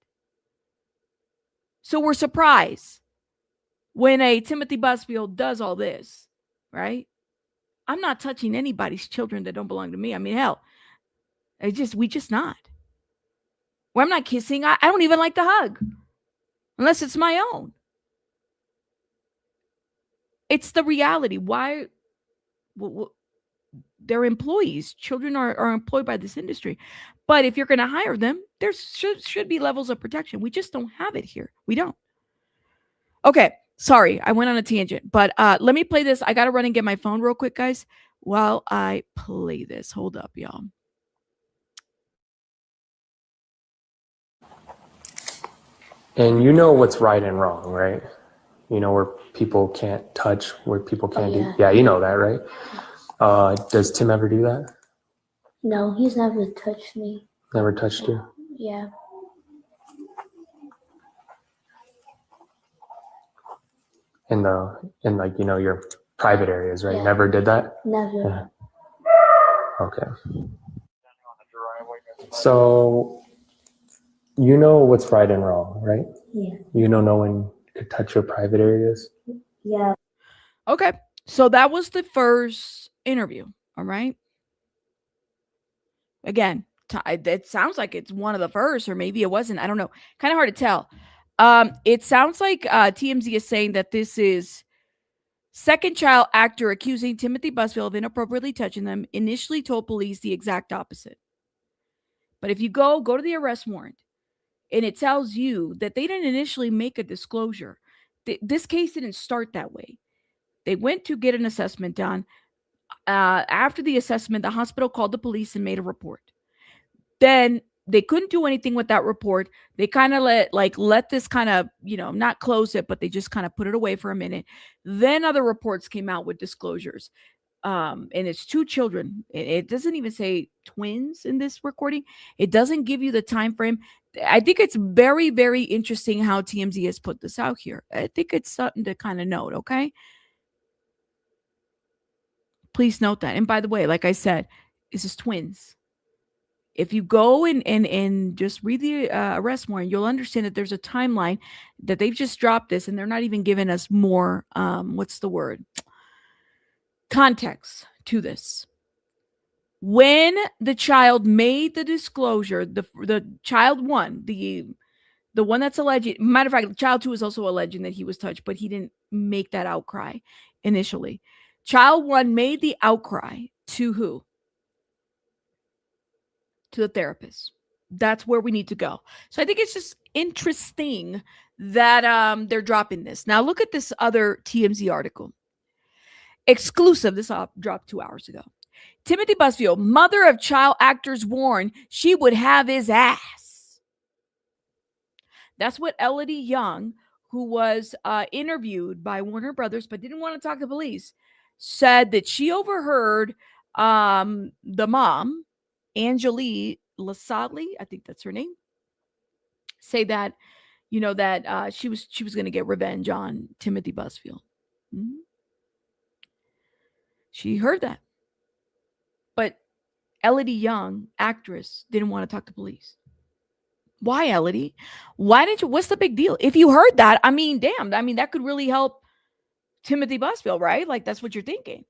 So we're surprised when a Timothy Busfield does all this, right? I'm not touching anybody's children that don't belong to me. I mean, hell, we just not. Well, I'm not kissing. I don't even like to hug unless it's my own. It's the reality. Why? They're employees. Children are employed by this industry. But if you're going to hire them, there should be levels of protection. We just don't have it here. We don't. Okay. Sorry, I went on a tangent. But let me play this. I got to run and get my phone real quick, guys, while I play this. Hold up, y'all. And you know what's right and wrong, right? Where people can't touch, where people can't do. Yeah, you know that, right? Does Tim ever do that? No, he's never touched me. Never touched you? Yeah. In your private areas, right? Yeah. Never did that? Never. Yeah. Okay. So you know what's right and wrong, right? Yeah. No one could touch your private areas? Yeah. Okay. So that was the first interview. All right. Again, it sounds like it's one of the first, or maybe it wasn't. I don't know. Kind of hard to tell. It sounds like TMZ is saying that this is second child actor accusing Timothy Busfield of inappropriately touching them initially told police the exact opposite. But if you go to the arrest warrant, and it tells you that they didn't initially make a disclosure. This case didn't start that way. They went to get an assessment done. After the assessment, the hospital called the police and made a report. Then they couldn't do anything with that report. They kind of let this kind of, not close it, but they just kind of put it away for a minute. Then other reports came out with disclosures. And it's 2 children. It doesn't even say twins in this recording. It doesn't give you the time frame. I think it's very, very interesting how TMZ has put this out here. I think it's something to kind of note, okay? Please note that. And by the way, like I said, this is twins. If you go and just read the arrest warrant, you'll understand that there's a timeline that they've just dropped this, and they're not even giving us more, context to this. When the child made the disclosure, the child 1, the one that's alleged, matter of fact, child 2 is also alleging that he was touched, but he didn't make that outcry initially. Child 1 made the outcry to who? To the therapist. That's where we need to go. So I think it's just interesting that they're dropping this. Now look at this other TMZ article. Exclusive. This dropped 2 hours ago. Timothy Busfield, mother of child actors, warned she would have his ass. That's what Elodie Young, who was interviewed by Warner Brothers but didn't want to talk to police, said that she overheard the mom, Angelique Lasadley, I think that's her name, say that, that she was going to get revenge on Timothy Busfield. Mm-hmm. She heard that. But Elodie Young, actress, didn't want to talk to police. Why, Elodie? Why didn't you? What's the big deal? If you heard that, I mean, damn. I mean, that could really help Timothy Busfield, right? Like, that's what you're thinking.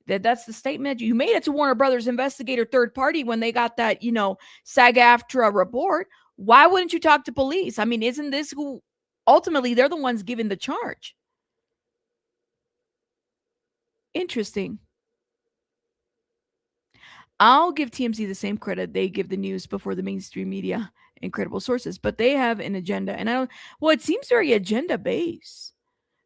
That's the statement you made it to Warner Brothers investigator third party when they got that, SAG-AFTRA report. Why wouldn't you talk to police? I mean, isn't this who ultimately they're the ones giving the charge? Interesting. I'll give TMZ the same credit they give the news before the mainstream media and credible sources, but they have an agenda. And it seems very agenda based,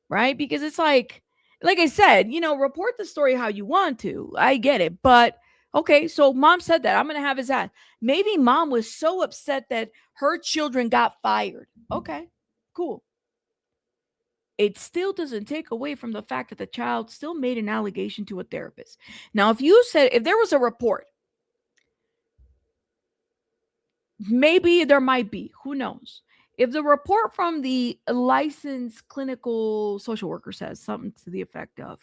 right? Because it's like I said, report the story how you want to. I get it. But okay, so mom said that. I'm going to have his ass. Maybe mom was so upset that her children got fired. Okay, cool. It still doesn't take away from the fact that the child still made an allegation to a therapist. Now, if there was a report, maybe there might be, who knows? If the report from the licensed clinical social worker says something to the effect of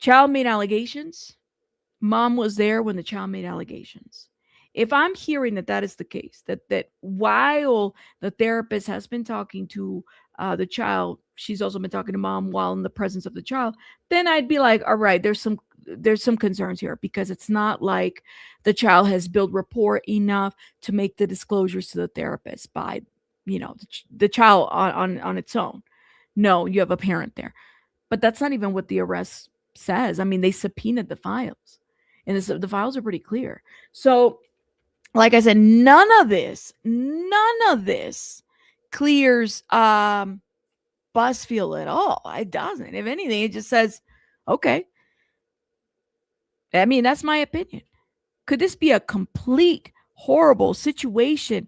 child made allegations, mom was there when the child made allegations. If I'm hearing that is the case, that while the therapist has been talking to the child, she's also been talking to mom while in the presence of the child, then I'd be like, all right, there's some concerns here, because it's not like the child has built rapport enough to make the disclosures to the therapist by, the child on its own. No, you have a parent there. But that's not even what the arrest says. I mean, they subpoenaed the files, and the files are pretty clear. So, like I said, none of this clears Busfield at all. It doesn't. If anything, it just says, okay. I mean, that's my opinion. Could this be a complete horrible situation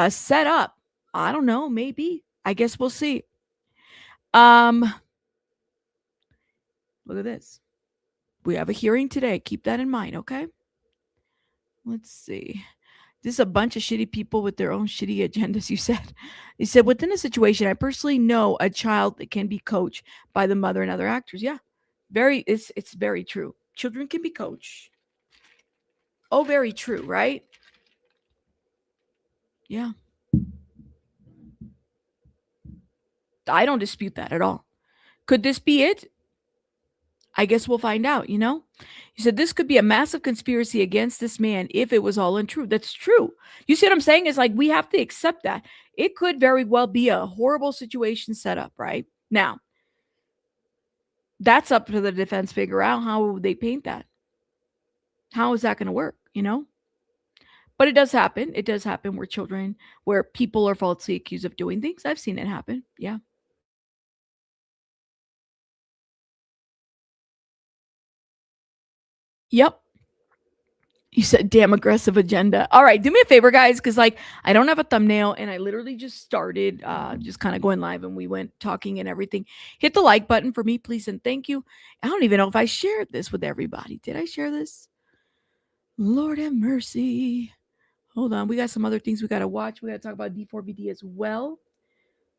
set up? I don't know. Maybe. I guess we'll see. Look at this. We have a hearing today. Keep that in mind, okay? Let's see. This is a bunch of shitty people with their own shitty agendas, you said. You said, within a situation, I personally know a child that can be coached by the mother and other actors. Yeah. It's very true. Children can be coached. Oh, very true, right? Yeah. I don't dispute that at all. Could this be it? I guess we'll find out, You said this could be a massive conspiracy against this man if it was all untrue. That's true. You see what I'm saying? It's like we have to accept that. It could very well be a horrible situation set up, right? Now, that's up to the defense figure out how they paint that. How is that going to work, But it does happen. It does happen where people are falsely accused of doing things. I've seen it happen. Yeah. Yep. You said damn aggressive agenda. All right, do me a favor, guys, because I don't have a thumbnail and I literally just started just kind of going live and we went talking and everything. Hit the like button for me, please, and thank you. I don't even know if I shared this with everybody. Did I share this? Lord have mercy. Hold on, we got some other things we got to watch. We got to talk about D4VD as well.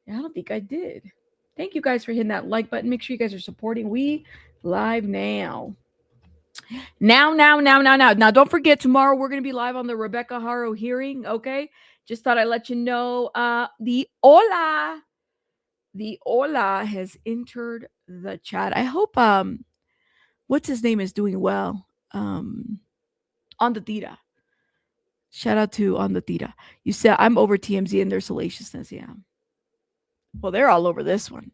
I don't think I did. Thank you guys for hitting that like button. Make sure you guys are supporting. We live now. Now. Now, don't forget, tomorrow we're going to be live on the Rebecca Haro hearing, okay? Just thought I'd let you know. The Hola has entered the chat. I hope, what's his name is doing well. On the Tita. Shout out to On the Tita. You said, I'm over TMZ and their salaciousness. Yeah. Well, they're all over this one.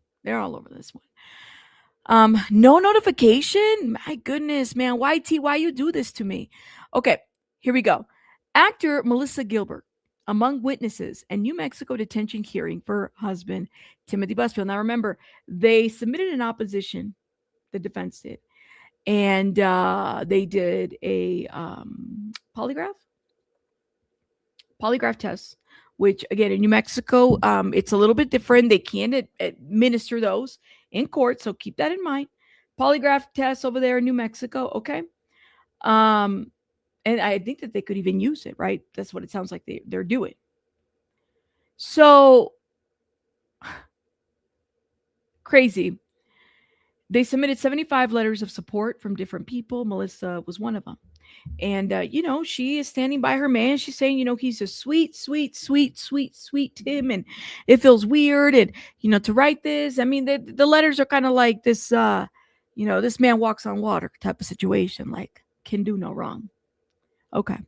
No notification. My goodness, man. YT, why you do this to me? Okay, here we go. Actor Melissa Gilbert among witnesses in New Mexico detention hearing for husband Timothy Busfield. Now remember, they submitted an opposition, the defense did, and they did a polygraph test which again in New Mexico, it's a little bit different. They can't administer those in court, so keep that in mind. Polygraph tests over there in New Mexico, okay? Um, and I think that they could even use it, right? That's what it sounds like they're doing. So crazy. They submitted 75 letters of support from different people. Melissa was one of them. And, she is standing by her man. She's saying, he's a sweet, sweet, sweet, sweet, sweet Tim. And it feels weird. And, to write this, I mean, the letters are kind of like this, this man walks on water type of situation, like can do no wrong. Okay.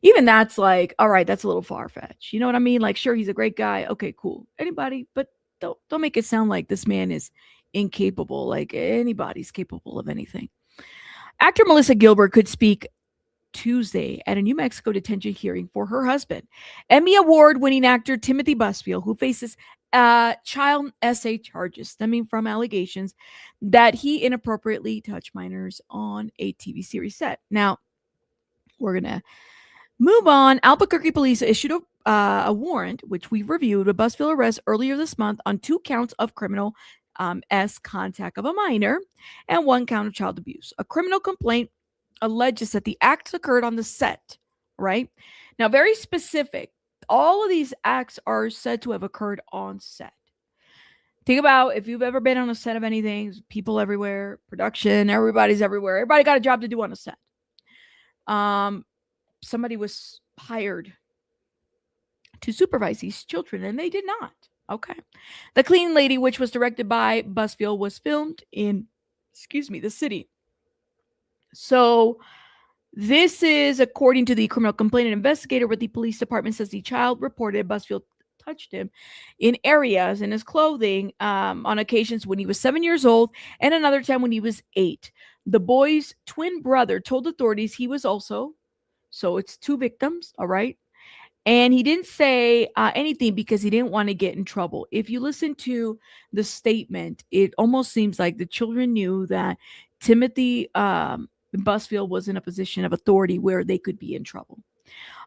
Even that's like, all right, that's a little far fetched. You know what I mean? Like, sure, he's a great guy. Okay, cool. Anybody, but don't make it sound like this man is incapable. Like anybody's capable of anything. Actor Melissa Gilbert could speak Tuesday at a New Mexico detention hearing for her husband, Emmy Award-winning actor Timothy Busfield, who faces child SA charges stemming from allegations that he inappropriately touched minors on a TV series set. Now, we're gonna move on. Albuquerque police issued a warrant, which we reviewed, a Busfield arrest earlier this month on 2 counts of criminal contact of a minor and 1 count of child abuse. A criminal complaint alleges that the acts occurred on the set, right? Now, very specific. All of these acts are said to have occurred on set. Think about if you've ever been on a set of anything, people everywhere, production, everybody's everywhere. Everybody got a job to do on a set. Somebody was hired to supervise these children, and they did not. Okay. The Clean Lady, which was directed by Busfield, was filmed in, the city. So this is according to the criminal complaint. An investigator with the police department says the child reported Busfield touched him in areas in his clothing on occasions when he was 7 years old and another time when he was 8. The boy's twin brother told authorities he was also, so it's 2 victims, all right? And he didn't say anything because he didn't want to get in trouble. If you listen to the statement, it almost seems like the children knew that Timothy Busfield was in a position of authority where they could be in trouble.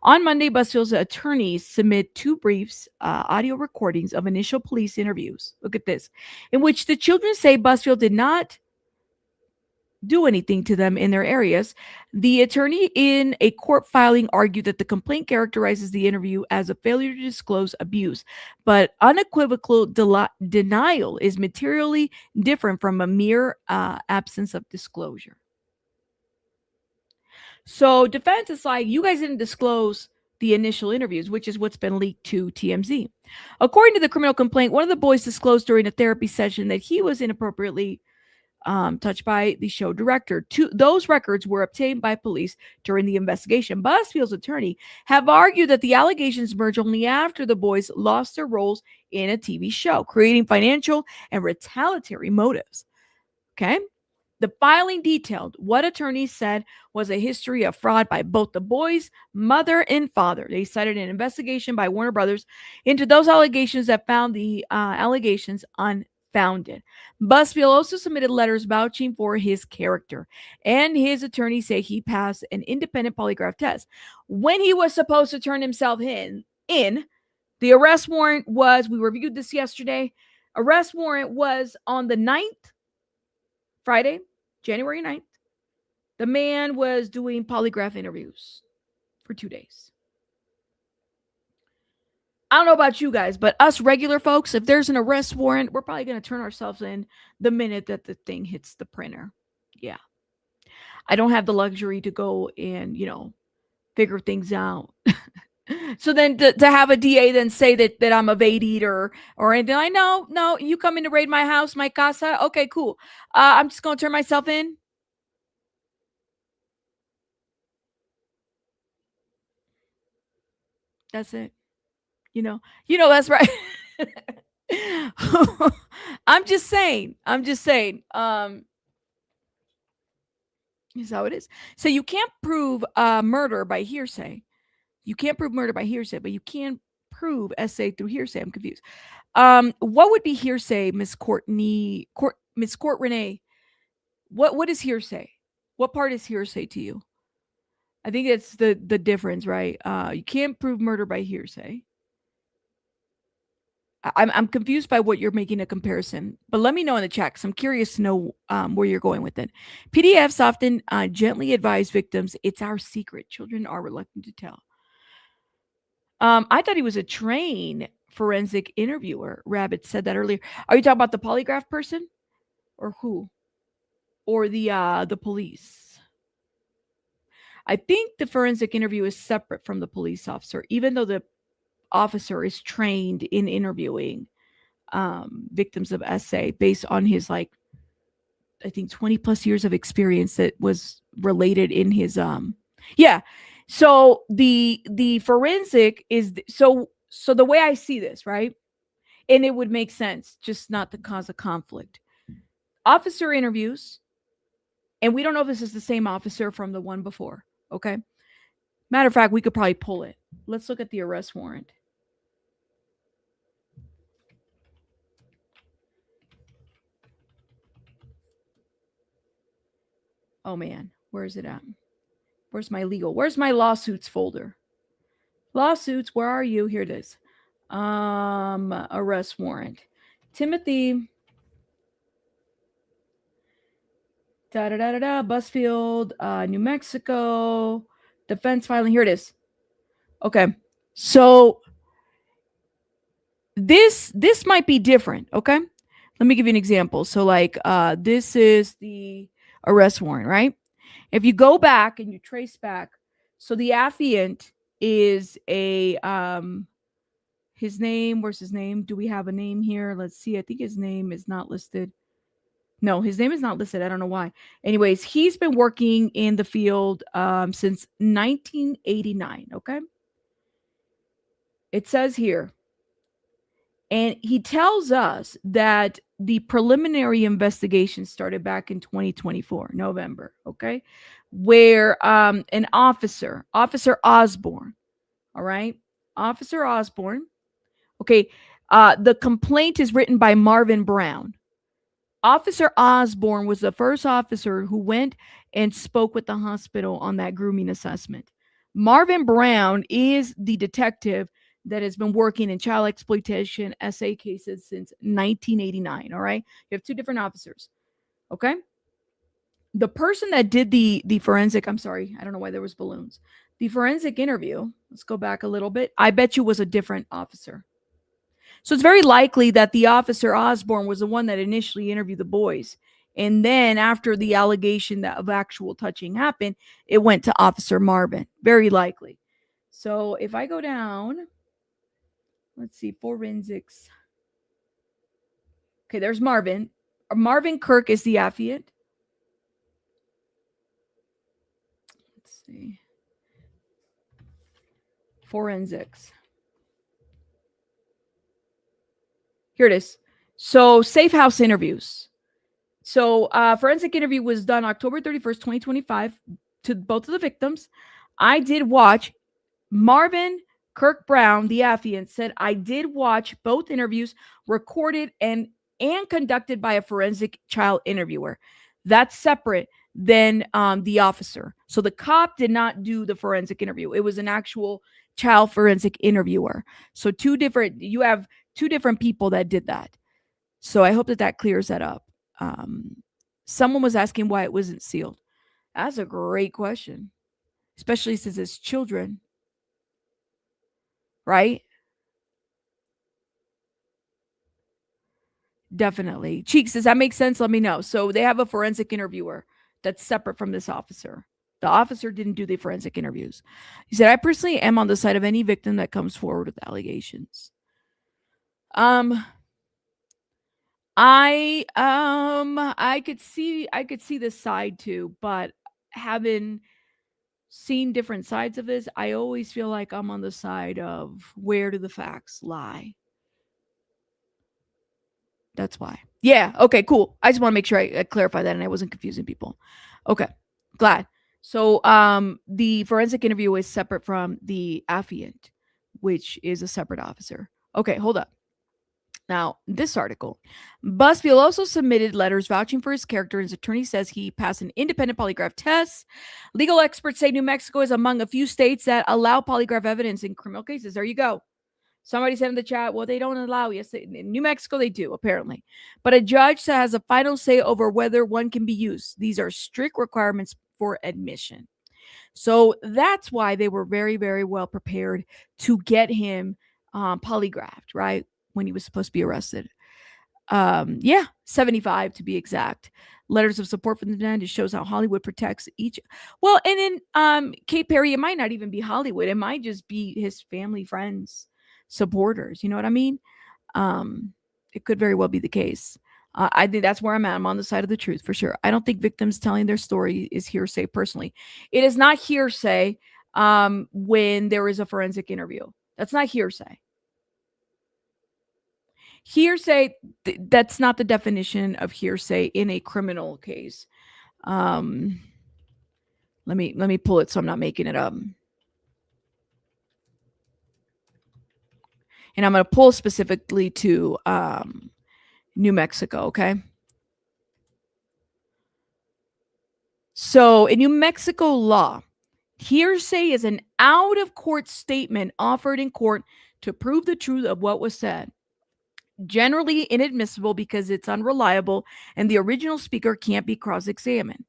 On Monday, Busfield's attorneys submit 2 briefs, audio recordings of initial police interviews. Look at this, in which the children say Busfield did not do anything to them in their areas. The attorney in a court filing argued that the complaint characterizes the interview as a failure to disclose abuse, but unequivocal denial is materially different from a mere absence of disclosure. So defense is like, you guys didn't disclose the initial interviews, which is what's been leaked to TMZ. According to the criminal complaint, one of the boys disclosed during a therapy session that he was inappropriately touched by the show director. Those records were obtained by police during the investigation. Busfield's attorney have argued that the allegations emerged only after the boys lost their roles in a TV show, creating financial and retaliatory motives. Okay? The filing detailed what attorneys said was a history of fraud by both the boys' mother and father. They cited an investigation by Warner Brothers into those allegations that found the allegations unfounded. Busfield also submitted letters vouching for his character, and his attorneys say he passed an independent polygraph test. When he was supposed to turn himself in, the arrest warrant was, we reviewed this yesterday, arrest warrant was on the 9th, Friday, January 9th. The man was doing polygraph interviews for 2 days. I don't know about you guys, but us regular folks, if there's an arrest warrant, we're probably going to turn ourselves in the minute that the thing hits the printer. Yeah. I don't have the luxury to go and, figure things out. So then to have a DA then say that I'm evaded or anything, I know, no, you come in to raid my house, my casa. Okay, cool. I'm just going to turn myself in. That's it. That's right. I'm just saying. Is how it is. So you can't prove murder by hearsay. You can't prove murder by hearsay, but you can prove SA through hearsay. I'm confused. What would be hearsay, Miss Miss Court Renee? What is hearsay? What part is hearsay to you? I think it's the difference, right? You can't prove murder by hearsay. I'm confused by what you're making a comparison, but let me know in the chat because I'm curious to know where you're going with it. PDFs often gently advise victims it's our secret. Children are reluctant to tell. I thought he was a trained forensic interviewer. Rabbit said that earlier. Are you talking about the polygraph person, or who, or the police? I think the forensic interview is separate from the police officer, even though the officer is trained in interviewing victims of SA based on his, like, I think 20 plus years of experience that was related in his yeah. So the forensic is so the way I see this, right? And it would make sense, just not to cause a conflict. Officer interviews, and we don't know if this is the same officer from the one before, okay? Matter of fact, we could probably pull it. Let's look at the arrest warrant. Oh man, where is it at? Where's my legal? Where's my lawsuits folder? Lawsuits, where are you? Here it is. Arrest warrant. Timothy. Busfield, New Mexico. Defense filing. Here it is. Okay. So this might be different. Okay. Let me give you an example. So, like, this is the arrest warrant, right? If you go back and you trace back, so the affiant is a his name. Where's his name? Do we have a name here? Let's see. I think his name is not listed. No, his name is not listed. I don't know why. Anyways, he's been working in the field since 1989. Okay. It says here, and he tells us that the preliminary investigation started back in 2024, November, okay, where an Officer Osborne, all right, Officer Osborne, okay, the complaint is written by Marvin Brown. Officer Osborne was the first officer who went and spoke with the hospital on that grooming assessment. Marvin Brown is the detective that has been working in child exploitation SA cases since 1989. All right. You have two different officers. Okay. The person that did the forensic, I'm sorry, I don't know why there was balloons. The forensic interview, let's go back a little bit. I bet you was a different officer. So it's very likely that the Officer Osborne was the one that initially interviewed the boys. And then after the allegation that of actual touching happened, it went to Officer Marvin. Very likely. So if I go down, let's see, forensics. Okay, there's Marvin. Marvin Kirk is the affiant. Let's see. Forensics. Here it is. So safe house interviews. So forensic interview was done October 31st, 2025 to both of the victims. I did watch Marvin Kirk Brown, the affiant, said, I did watch both interviews recorded and conducted by a forensic child interviewer. That's separate than the officer. So the cop did not do the forensic interview. It was an actual child forensic interviewer. So you have two different people that did that. So I hope that clears that up. Someone was asking why it wasn't sealed. That's a great question, especially since it's children, right? Definitely. Cheeks, does that make sense? Let me know. So they have a forensic interviewer that's separate from this officer. The officer didn't do the forensic interviews. He said, I personally am on the side of any victim that comes forward with allegations. I could see this side too, but having seen different sides of this, I always feel like I'm on the side of where do the facts lie. That's why. Yeah. Okay, cool. I just want to make sure I clarify that and I wasn't confusing people. Okay. Glad. So the forensic interview is separate from the affiant, which is a separate officer. Okay, hold up. Now, this article, Busfield also submitted letters vouching for his character. His attorney says he passed an independent polygraph test. Legal experts say New Mexico is among a few states that allow polygraph evidence in criminal cases. There you go. Somebody said in the chat, well, they don't allow. Yes, in New Mexico, they do, apparently. But a judge has a final say over whether one can be used. These are strict requirements for admission. So that's why they were very, very well prepared to get him polygraphed, right? When he was supposed to be arrested. 75 to be exact. Letters of support from the defendant shows how Hollywood protects each. Well, and in Kate Perry, it might not even be Hollywood. It might just be his family, friends, supporters. You know what I mean? It could very well be the case. I think that's where I'm at. I'm on the side of the truth for sure. I don't think victims telling their story is hearsay personally. It is not hearsay when there is a forensic interview. That's not hearsay. Hearsay, that's not the definition of hearsay in a criminal case. Let me pull it so I'm not making it up. And I'm going to pull specifically to New Mexico, okay? So in New Mexico law, hearsay is an out-of-court statement offered in court to prove the truth of what was said. Generally inadmissible because it's unreliable and the original speaker can't be cross-examined.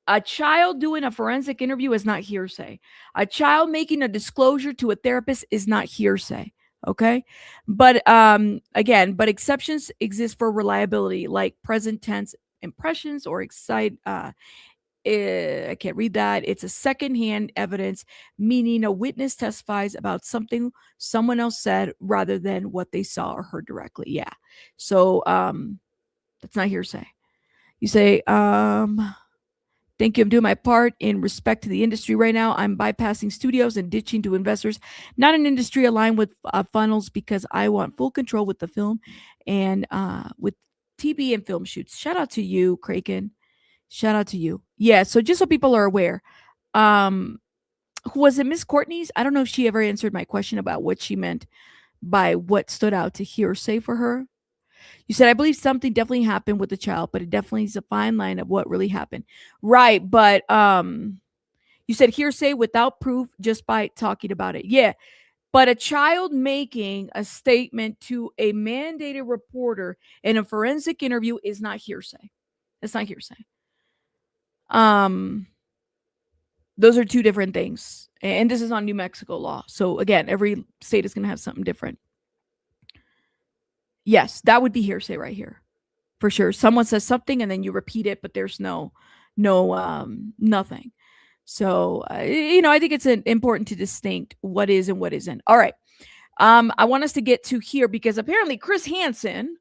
A child doing a forensic interview is not hearsay. A child making a disclosure to a therapist is not hearsay. Okay. But but exceptions exist for reliability, like present tense impressions or I can't read that. It's a secondhand evidence, meaning a witness testifies about something someone else said rather than what they saw or heard directly. Yeah. So that's not hearsay. You say, thank you. I'm doing my part in respect to the industry right now. I'm bypassing studios and ditching to investors, not an industry aligned with funnels, because I want full control with the film and with TV and film shoots. Shout out to you, Kraken. Shout out to you. Yeah. So just so people are aware, who was it? Miss Courtney's? I don't know if she ever answered my question about what she meant by what stood out to hearsay for her. You said, I believe something definitely happened with the child, but it definitely is a fine line of what really happened. Right. But you said hearsay without proof just by talking about it. Yeah. But a child making a statement to a mandated reporter in a forensic interview is not hearsay. It's not hearsay. Those are two different things. And this is on New Mexico law. So again, every state is going to have something different. Yes, that would be hearsay right here. For sure. Someone says something and then you repeat it, but there's nothing. So, I think it's important to distinct what is and what isn't. All right. I want us to get to here because apparently Chris Hansen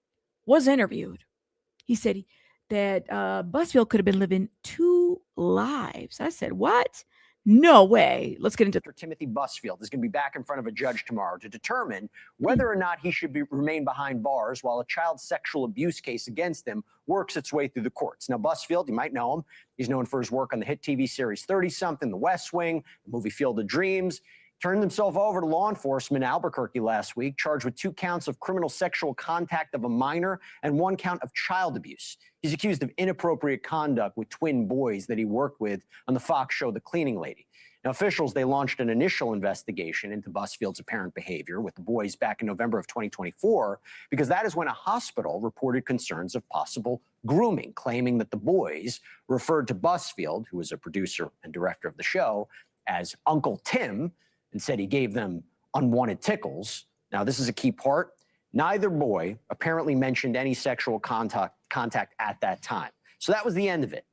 was interviewed. He said that Busfield could have been living 2 lives. I said, what? No way. Let's get into Timothy Busfield is going to be back in front of a judge tomorrow to determine whether or not he should remain behind bars while a child sexual abuse case against him works its way through the courts. Now, Busfield, you might know him. He's known for his work on the hit TV series 30-something, The West Wing, the movie Field of Dreams. Turned himself over to law enforcement in Albuquerque last week, charged with 2 counts of criminal sexual contact of a minor and 1 count of child abuse. He's accused of inappropriate conduct with twin boys that he worked with on the Fox show The Cleaning Lady. Now, officials, they launched an initial investigation into Busfield's apparent behavior with the boys back in November of 2024, because that is when a hospital reported concerns of possible grooming, claiming that the boys referred to Busfield, who was a producer and director of the show, as Uncle Tim, and said he gave them unwanted tickles. Now, this is a key part. Neither boy apparently mentioned any sexual contact at that time. So that was the end of it.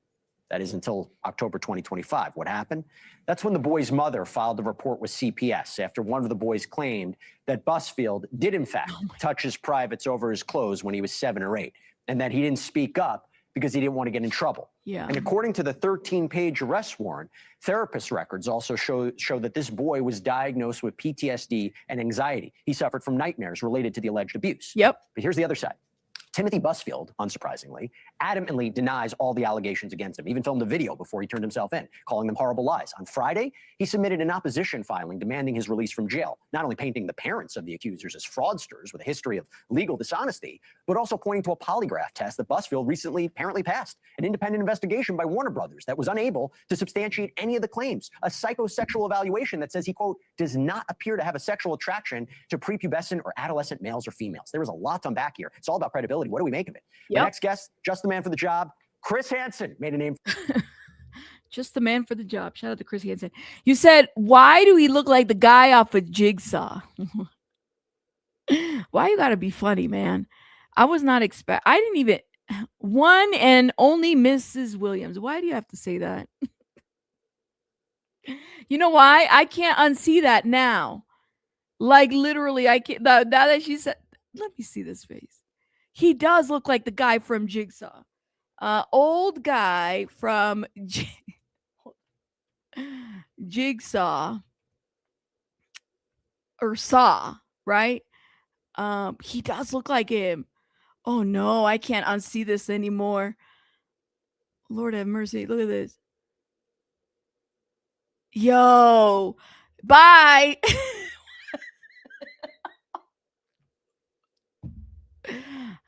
That is until October 2025. What happened? That's when the boy's mother filed a report with CPS after one of the boys claimed that Busfield did, in fact, touch his privates over his clothes when he was 7 or 8, and that he didn't speak up because he didn't want to get in trouble. Yeah. And according to the 13-page arrest warrant, therapist records also show that this boy was diagnosed with PTSD and anxiety. He suffered from nightmares related to the alleged abuse. Yep. But here's the other side. Timothy Busfield, unsurprisingly, adamantly denies all the allegations against him, even filmed a video before he turned himself in, calling them horrible lies. On Friday, he submitted an opposition filing demanding his release from jail, not only painting the parents of the accusers as fraudsters with a history of legal dishonesty, but also pointing to a polygraph test that Busfield recently apparently passed, an independent investigation by Warner Brothers that was unable to substantiate any of the claims, a psychosexual evaluation that says he, quote, does not appear to have a sexual attraction to prepubescent or adolescent males or females. There was a lot to unpack here. It's all about credibility. What do we make of it? Yep. The next guest, just the man for the job, Chris Hansen, made a name. Just the man for the job. Shout out to Chris Hansen. You said, why do he look like the guy off of Jigsaw? Why you gotta be funny, man? I was not I didn't even, one and only Mrs. Williams. Why do you have to say that? You know why? I can't unsee that now. Like literally, I can't. Now that she said, let me see this face. He does look like the guy from Jigsaw. Old guy from Jigsaw or Saw, right? He does look like him. Oh no, I can't unsee this anymore. Lord have mercy. Look at this. Yo, bye.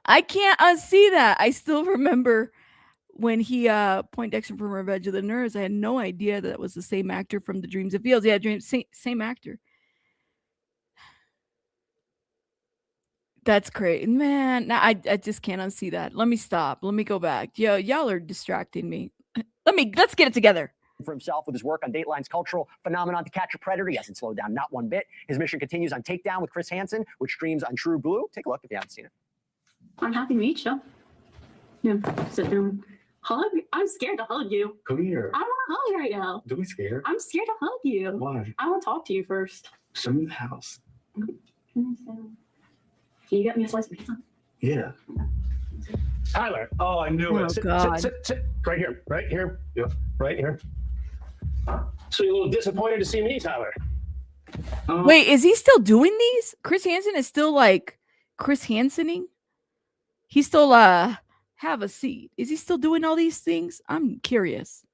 I can't unsee that. I still remember when he Poindexter from Revenge of the Nerds. I had no idea that was the same actor from The Dreams of Fields. Yeah, same actor. That's great, man. Now I just can't unsee that. Let me stop. Let me go back. Yo, y'all are distracting me. Let's get it together. For himself with his work on Dateline's cultural phenomenon To Catch a Predator. He hasn't slowed down not one bit. His mission continues on Takedown with Chris Hansen, which streams on True Blue. Take a look if you haven't seen it. I'm happy to meet you. Yeah, sit down. Hug? I'm scared to hug you. Come here. I want to hug right now. Don't be scared. I'm scared to hug you. Why? I want to talk to you first. Show me the house. Can you get me a slice of pizza? Yeah. Tyler. Oh, I knew it. God. Sit. Right here. Right here. Yep. Right here. So you're a little disappointed to see me, Tyler? Wait, is he still doing these? Chris Hansen is still like Chris Hansening? He's still have a seat. Is he still doing all these things? I'm curious.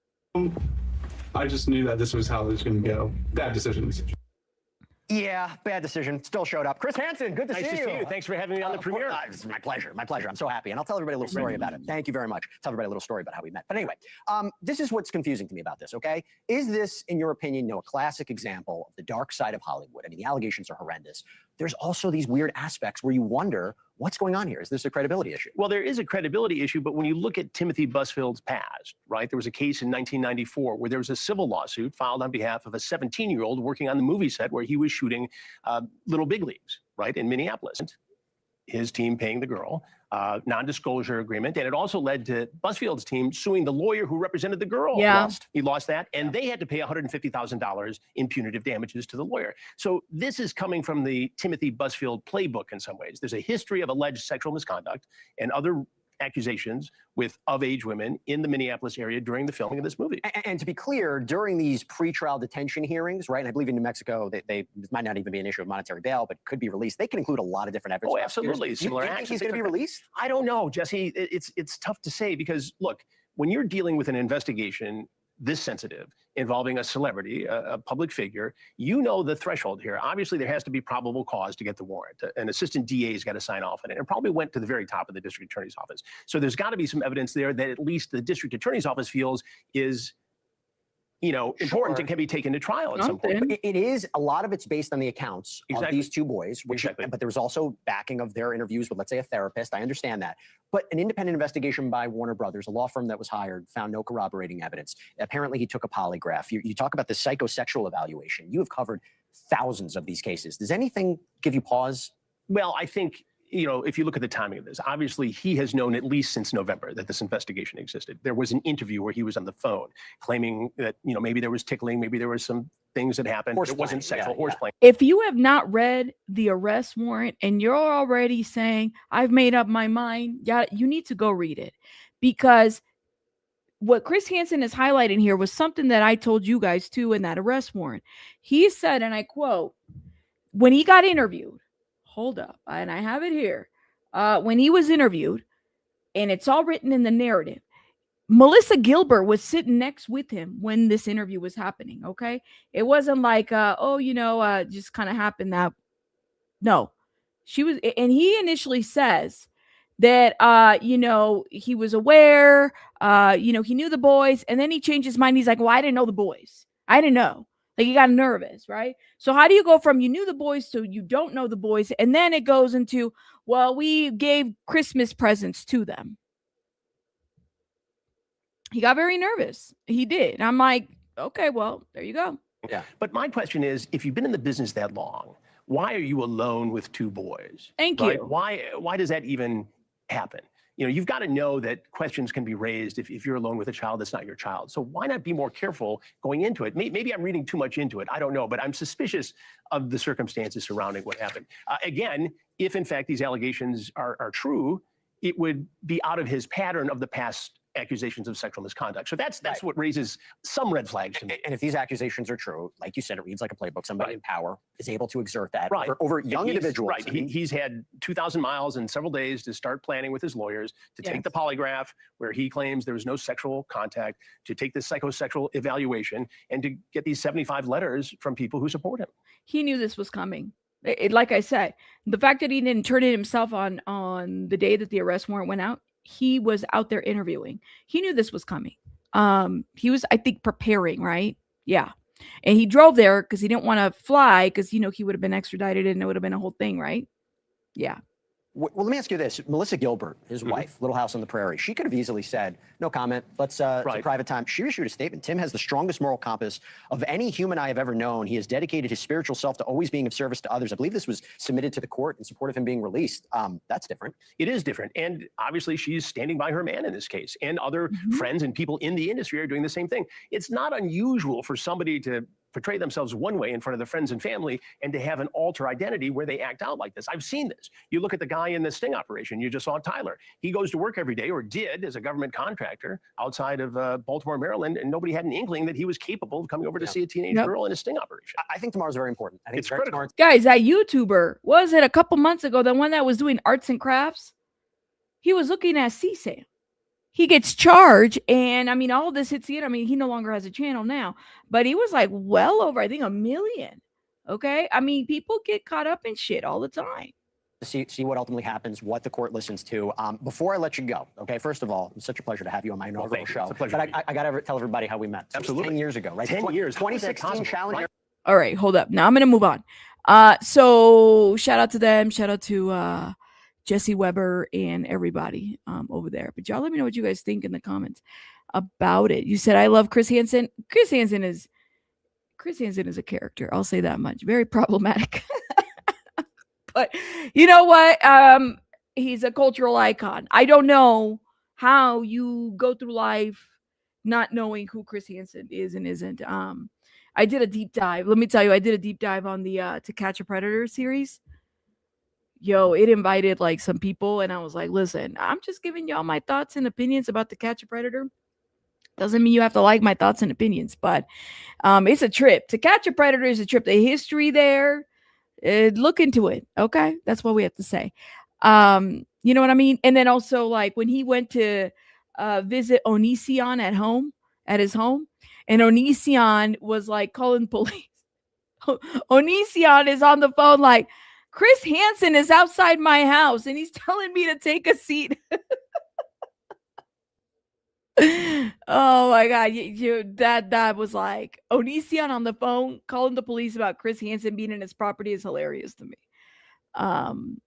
I just knew that this was how it was going to go. Bad decision. Yeah, bad decision. Still showed up. Chris Hansen, good to see you. Nice to see you. Thanks for having me on the premiere. It's my pleasure. My pleasure. I'm so happy. And I'll tell everybody a little story about it. Thank you very much. Tell everybody a little story about how we met. But anyway, this is what's confusing to me about this, okay? Is this, in your opinion, a classic example of the dark side of Hollywood? I mean, the allegations are horrendous. There's also these weird aspects where you wonder, what's going on here? Is this a credibility issue? Well, there is a credibility issue, but when you look at Timothy Busfield's past, right, there was a case in 1994 where there was a civil lawsuit filed on behalf of a 17-year-old working on the movie set where he was shooting Little Big Leagues, right, in Minneapolis. His team paying the girl, non-disclosure agreement, and it also led to Busfield's team suing the lawyer who represented the girl. Yeah. He lost that, and they had to pay $150,000 in punitive damages to the lawyer. So this is coming from the Timothy Busfield playbook in some ways. There's a history of alleged sexual misconduct and other accusations with of-age women in the Minneapolis area during the filming of this movie. And to be clear, during these pretrial detention hearings, right, and I believe in New Mexico, they might not even be an issue of monetary bail, but could be released. They can include a lot of different evidence. Oh, absolutely. Do Similar you think actions. he's going to be released? I don't know, Jesse. It's tough to say because, look, when you're dealing with an investigation this sensitive involving a celebrity, a public figure, you know the threshold here. Obviously, there has to be probable cause to get the warrant. An assistant DA's got to sign off on it. It probably went to the very top of the district attorney's office. So there's got to be some evidence there that at least the district attorney's office feels is, important and can be taken to trial at some point. But it is, a lot of it's based on the accounts of Exactly. these two boys, Exactly. but there was also backing of their interviews with, let's say, a therapist. I understand that. But an independent investigation by Warner Brothers, a law firm that was hired, found no corroborating evidence. Apparently, he took a polygraph. You talk about the psychosexual evaluation. You have covered thousands of these cases. Does anything give you pause? Well, I think, if you look at the timing of this, obviously he has known at least since November that this investigation existed. There was an interview where he was on the phone claiming that, maybe there was tickling, maybe there was some things that happened. It wasn't sexual horseplay. If you have not read the arrest warrant and you're already saying, I've made up my mind, you need to go read it. Because what Chris Hansen is highlighting here was something that I told you guys too in that arrest warrant. He said, and I quote, when he got interviewed, hold up, and I have it here. when he was interviewed, and it's all written in the narrative, Melissa Gilbert was sitting next with him when this interview was happening. Okay. It wasn't like, just kind of happened that. No, she was, and he initially says that, he was aware, he knew the boys, and then he changed his mind. He's like, well, I didn't know the boys. I didn't know. Like, he got nervous, right? So how do you go from you knew the boys to you don't know the boys? And then it goes into, well, we gave Christmas presents to them. He got very nervous. He did. I'm like, okay, well, there you go. Yeah. But my question is, if you've been in the business that long, why are you alone with two boys? Thank Right? you. Why does that even happen? You've got to know that questions can be raised if you're alone with a child that's not your child. So why not be more careful going into it? Maybe I'm reading too much into it. I don't know, but I'm suspicious of the circumstances surrounding what happened. Again, if in fact these allegations are true, it would be out of his pattern of the past accusations of sexual misconduct. So that's Right. what raises some red flags to me. And if these accusations are true, like you said, it reads like a playbook. Somebody Right. in power is able to exert that Right. over young He's- individuals. Right. I mean, He's had 2,000 miles in several days to start planning with his lawyers to take Yes. the polygraph where he claims there was no sexual contact, to take the psychosexual evaluation, and to get these 75 letters from people who support him. He knew this was coming. Like I said, the fact that he didn't turn it himself on the day that the arrest warrant went out, he was out there interviewing. He knew this was coming. He was, I think, preparing, right? Yeah. And he drove there because he didn't want to fly because, he would have been extradited and it would have been a whole thing, right? Yeah. well, let me ask you this. Melissa Gilbert, his Mhm. wife, Little House on the Prairie, she could have easily said, no comment. It's a Right. private time. She issued a statement. Tim has the strongest moral compass of any human I have ever known. He has dedicated his spiritual self to always being of service to others. I believe this was submitted to the court in support of him being released. That's different. It is different. And obviously, she's standing by her man in this case. And other Mhm. friends and people in the industry are doing the same thing. It's not unusual for somebody to portray themselves one way in front of their friends and family and to have an alter identity where they act out like this. I've seen this. You look at the guy in the sting operation. You just saw Tyler. He goes to work every day, or did, as a government contractor outside of Baltimore, Maryland, and nobody had an inkling that he was capable of coming over to Yeah. see a teenage Yep. girl in a sting operation. I think tomorrow's very important. I think It's very critical. smart. Guys, that YouTuber, was it a couple months ago, the one that was doing arts and crafts? He was looking at CSAM. He gets charged, and I mean, all of this hits the end. I mean, he no longer has a channel now, but he was like well over, I think, 1 million. Okay. I mean, people get caught up in shit all the time. See what ultimately happens, what the court listens to. Before I let you go, okay, first of all, it's such a pleasure to have you on my inaugural thank you. show. It's a pleasure But to be here. I got to tell everybody how we met. So it was Absolutely. 10 years ago, right? 10 years. How is that 2016 possible? challenge. Right. All right, hold up. Now I'm gonna move on. So shout out to them. Shout out to Jesse Weber and everybody over there. But y'all let me know what you guys think in the comments about it. You said I love Chris Hansen. Chris Hansen is a character. I'll say that much. Very problematic. But you know what? He's a cultural icon. I don't know how you go through life not knowing who Chris Hansen is and isn't. I did a deep dive. Let me tell you, I did a deep dive on the To Catch a Predator series. Yo, it invited like some people, and I was like, listen, I'm just giving y'all my thoughts and opinions about To Catch a Predator. Doesn't mean you have to like my thoughts and opinions, but it's a trip. To Catch a Predator is a trip. The history there, look into it. Okay, that's what we have to say. You know what I mean? And then also, like, when he went to visit Onision at his home, and Onision was like calling police. Onision is on the phone like, Chris Hansen is outside my house and he's telling me to take a seat. Oh my god, that was like Onision on the phone calling the police about Chris Hansen being in his property is hilarious to me.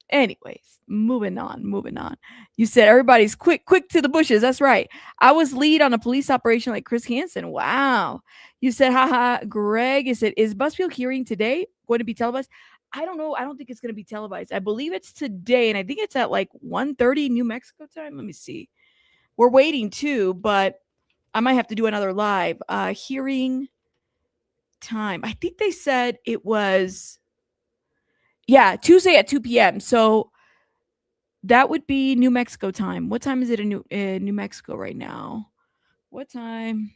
Anyways, moving on. You said everybody's quick to the bushes. That's right. I was lead on a police operation like Chris Hansen. Wow. You said, haha, Greg. You said, is Busfield hearing today going to be televised? I don't know. I don't think it's going to be televised. I believe it's today, and I think it's at like 1:30 New Mexico time. Let me see. We're waiting too, but I might have to do another live hearing time. I think they said it was Tuesday at 2 p.m. So that would be New Mexico time. What time is it in New Mexico right now? What time?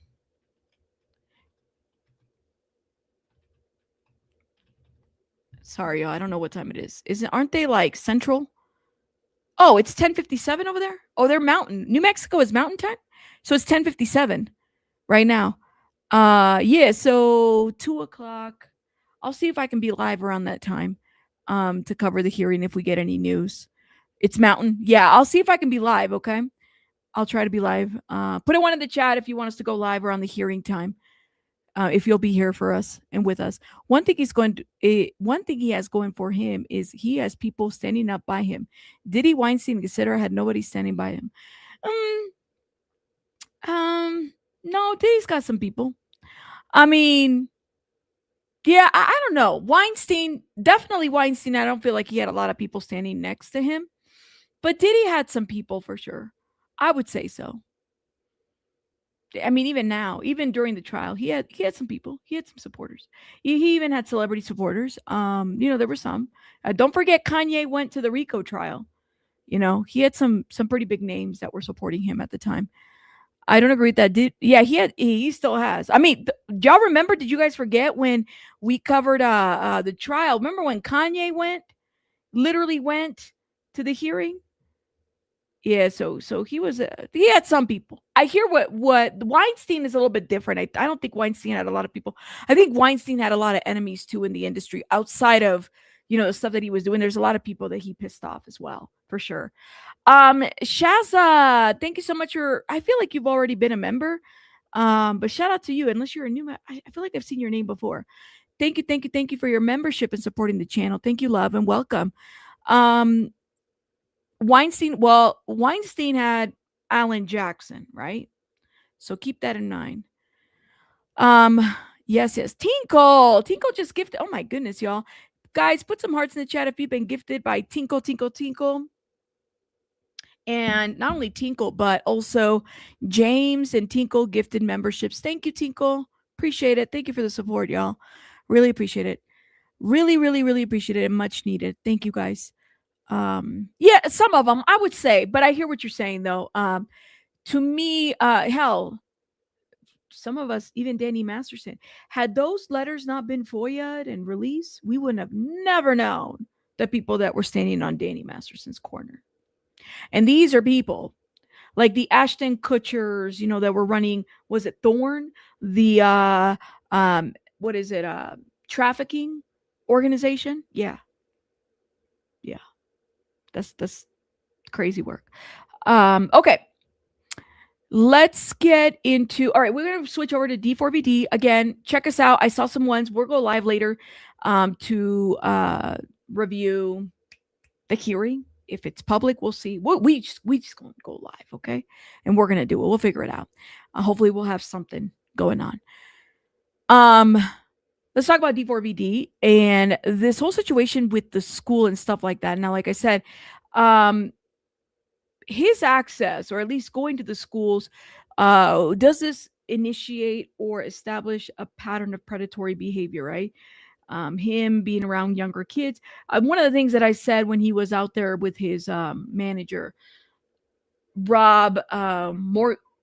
Sorry, y'all. I don't know what time it is. Aren't they like Central? Oh, it's 10:57 over there? Oh, they're mountain. New Mexico is mountain time? So it's 10:57 right now. Yeah, so 2 o'clock. I'll see if I can be live around that time to cover the hearing if we get any news. It's mountain. Yeah, I'll see if I can be live, okay? I'll try to be live. Put a one in the chat if you want us to go live around the hearing time. If you'll be here for us and with us. One thing one thing he has going for him is he has people standing up by him. Diddy, Weinstein, etc. had nobody standing by him. No, Diddy's got some people. I mean, yeah, I don't know. Definitely Weinstein. I don't feel like he had a lot of people standing next to him, but Diddy had some people for sure. I would say so. I mean, even now, even during the trial, he had some people. He had some supporters. He even had celebrity supporters. There were some. Don't forget, Kanye went to the RICO trial. He had some pretty big names that were supporting him at the time. I don't agree with that. He still has. I mean, y'all remember? Did you guys forget when we covered the trial? Remember when Kanye literally went to the hearing? Yeah, so he had some people. I hear what Weinstein is a little bit different. I don't think Weinstein had a lot of people. I think Weinstein had a lot of enemies too in the industry outside of the stuff that he was doing. There's a lot of people that he pissed off as well, for sure. Shaza, thank you so much for. I feel like you've already been a member, but shout out to you. Unless you're a new, I feel like I've seen your name before. Thank you for your membership and supporting the channel. Thank you, love, and welcome. Weinstein had Alan Jackson, right? So keep that in mind. Yes. Tinkle just gifted. Oh my goodness, y'all. Guys, put some hearts in the chat if you've been gifted by Tinkle. And not only Tinkle, but also James and Tinkle gifted memberships. Thank you, Tinkle. Appreciate it. Thank you for the support, y'all. Really appreciate it. Really, really, really appreciate it. Much needed. Thank you, guys. Yeah, some of them I would say, but I hear what you're saying though. To me, hell, some of us, even Danny Masterson, had those letters not been FOIA'd and released, we wouldn't have never known the people that were standing on Danny Masterson's corner. And these are people like the Ashton Kutchers, that were running, was it Thorn? The what is it? Trafficking organization? Yeah. That's crazy work. Okay. Let's get into. All right, we're gonna switch over to D4VD again. Check us out. I saw some ones. We'll go live later to review the hearing. If it's public, we'll see. We just gonna go live, okay? And we're gonna do it. We'll figure it out. Hopefully, we'll have something going on. Let's talk about D4VD and this whole situation with the school and stuff like that. Now, like I said, his access, or at least going to the schools, does this initiate or establish a pattern of predatory behavior, right? Him being around younger kids. One of the things that I said when he was out there with his manager, Rob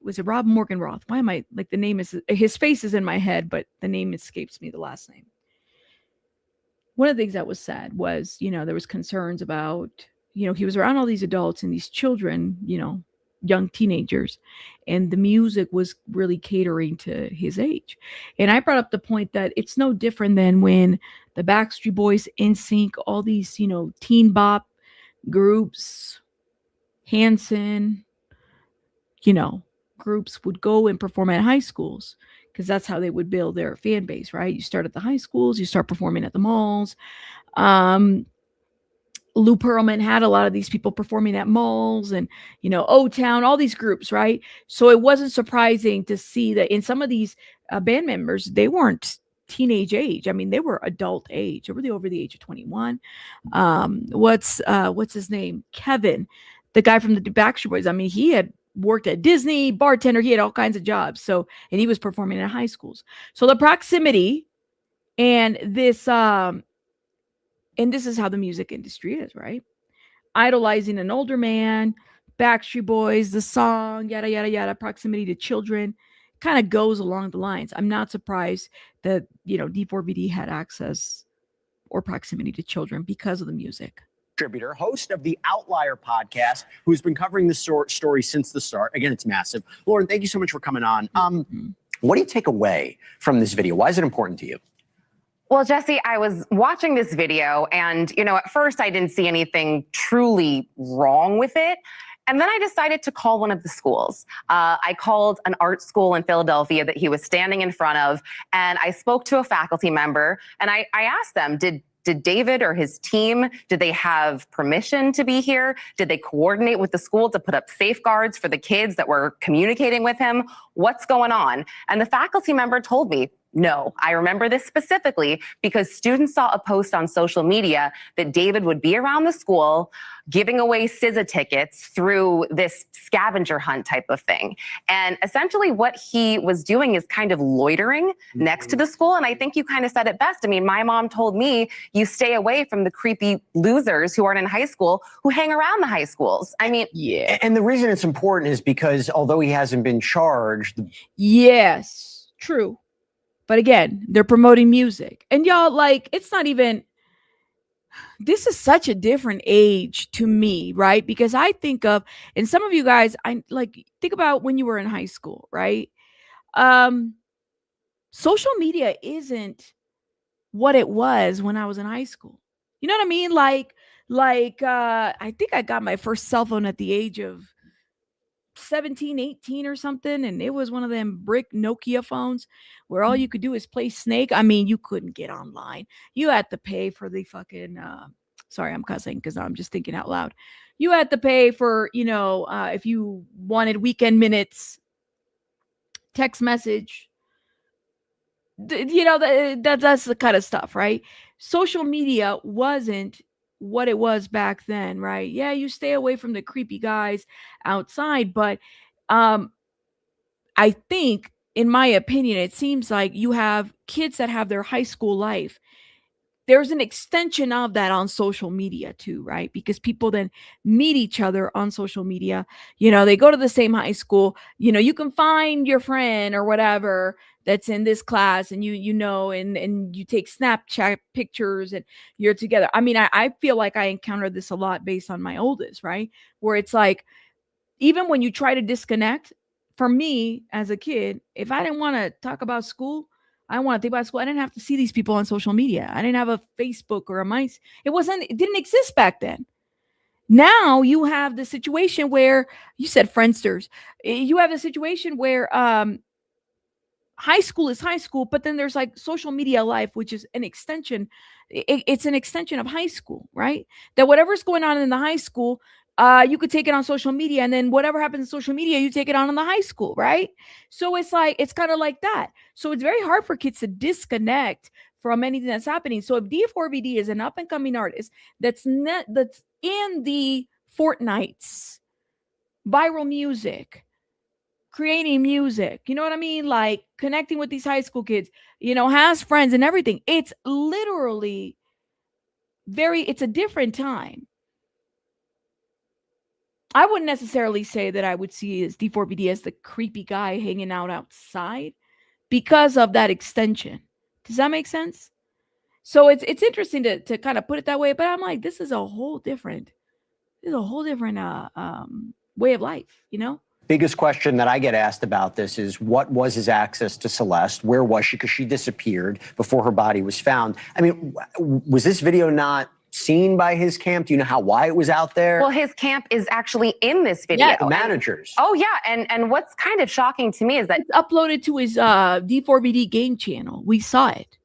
was it Rob Morganroth? Why am I like the name is his face is in my head, but the name escapes me, the last name. One of the things that was said was, there was concerns about, he was around all these adults and these children, young teenagers, and the music was really catering to his age. And I brought up the point that it's no different than when the Backstreet Boys, NSYNC, all these, teen bop groups, Hanson, groups would go and perform at high schools, because that's how they would build their fan base, right? You start at the high schools, you start performing at the malls. Lou Pearlman had a lot of these people performing at malls and, O-Town, all these groups, right? So it wasn't surprising to see that in some of these band members, they weren't teenage age. I mean, they were adult age. They were over the age of 21. What's his name? Kevin, the guy from the Backstreet Boys. I mean, he had worked at Disney, bartender. He had all kinds of jobs. So, and he was performing at high schools. So the proximity and this, and this is how the music industry is, right? Idolizing an older man, Backstreet Boys, the song, yada, yada, yada, proximity to children, kind of goes along the lines. I'm not surprised that, D4VD had access or proximity to children because of the music. contributor, host of the Outlier podcast, who's been covering this story since the start. Again, it's massive. Lauren, thank you so much for coming on. What do you take away from this video? Why is it important to you? Well, Jesse, I was watching this video and, at first I didn't see anything truly wrong with it. And then I decided to call one of the schools. I called an art school in Philadelphia that he was standing in front of, and I spoke to a faculty member, and I asked them, did David or his team, did they have permission to be here? Did they coordinate with the school to put up safeguards for the kids that were communicating with him? What's going on? And the faculty member told me, no. I remember this specifically because students saw a post on social media that David would be around the school giving away SZA tickets through this scavenger hunt type of thing. And essentially what he was doing is kind of loitering next to the school. And I think you kind of said it best. I mean, my mom told me you stay away from the creepy losers who aren't in high school who hang around the high schools. I mean, yeah. And the reason it's important is because although he hasn't been charged. Yes, true. But again, they're promoting music. And y'all, like, it's not even, this is such a different age to me, right? Because I think of, and some of you guys, think about when you were in high school, right? Social media isn't what it was when I was in high school. You know what I mean? I think I got my first cell phone at the age of 17, 18 or something, and it was one of them brick Nokia phones where all you could do is play Snake. I mean, you couldn't get online. You had to pay for the fucking sorry, I'm cussing because I'm just thinking out loud. You had to pay for, if you wanted weekend minutes, text message, that's the kind of stuff, right? Social media wasn't what it was back then, right? Yeah, you stay away from the creepy guys outside, but I think, in my opinion, it seems like you have kids that have their high school life. There's an extension of that on social media too, right? Because people then meet each other on social media. They go to the same high school. You can find your friend or whatever that's in this class, and and you take Snapchat pictures and you're together. I mean, I feel like I encountered this a lot based on my oldest, right? Where it's like, even when you try to disconnect, for me as a kid, if I didn't want to talk about school, I didn't want to think about school, I didn't have to see these people on social media. I didn't have a Facebook or a MySpace. It didn't exist back then. Now you have the situation where, you said Friendsters. You have the situation where high school is high school, but then there's like social media life, which is an extension. It's an extension of high school, right? That whatever's going on in the high school, you could take it on social media, and then whatever happens in social media, you take it on in the high school, right? So it's kind of like that. So it's very hard for kids to disconnect from anything that's happening. So if D4VD is an up and coming artist that's in the Fortnites, viral music, creating music, you know what I mean? Like connecting with these high school kids, has friends and everything. It's literally it's a different time. I wouldn't necessarily say that I would see as D4VD as the creepy guy hanging out outside because of that extension. Does that make sense? So it's interesting to kind of put it that way, but I'm like, this is a whole different way of life, Biggest question that I get asked about this is, what was his access to Celeste? Where was she? Because she disappeared before her body was found. I mean, was this video not seen by his camp? Do you know why it was out there? Well, his camp is actually in this video. Yeah, the managers. And what's kind of shocking to me is that it's uploaded to his D4VD game channel. We saw it.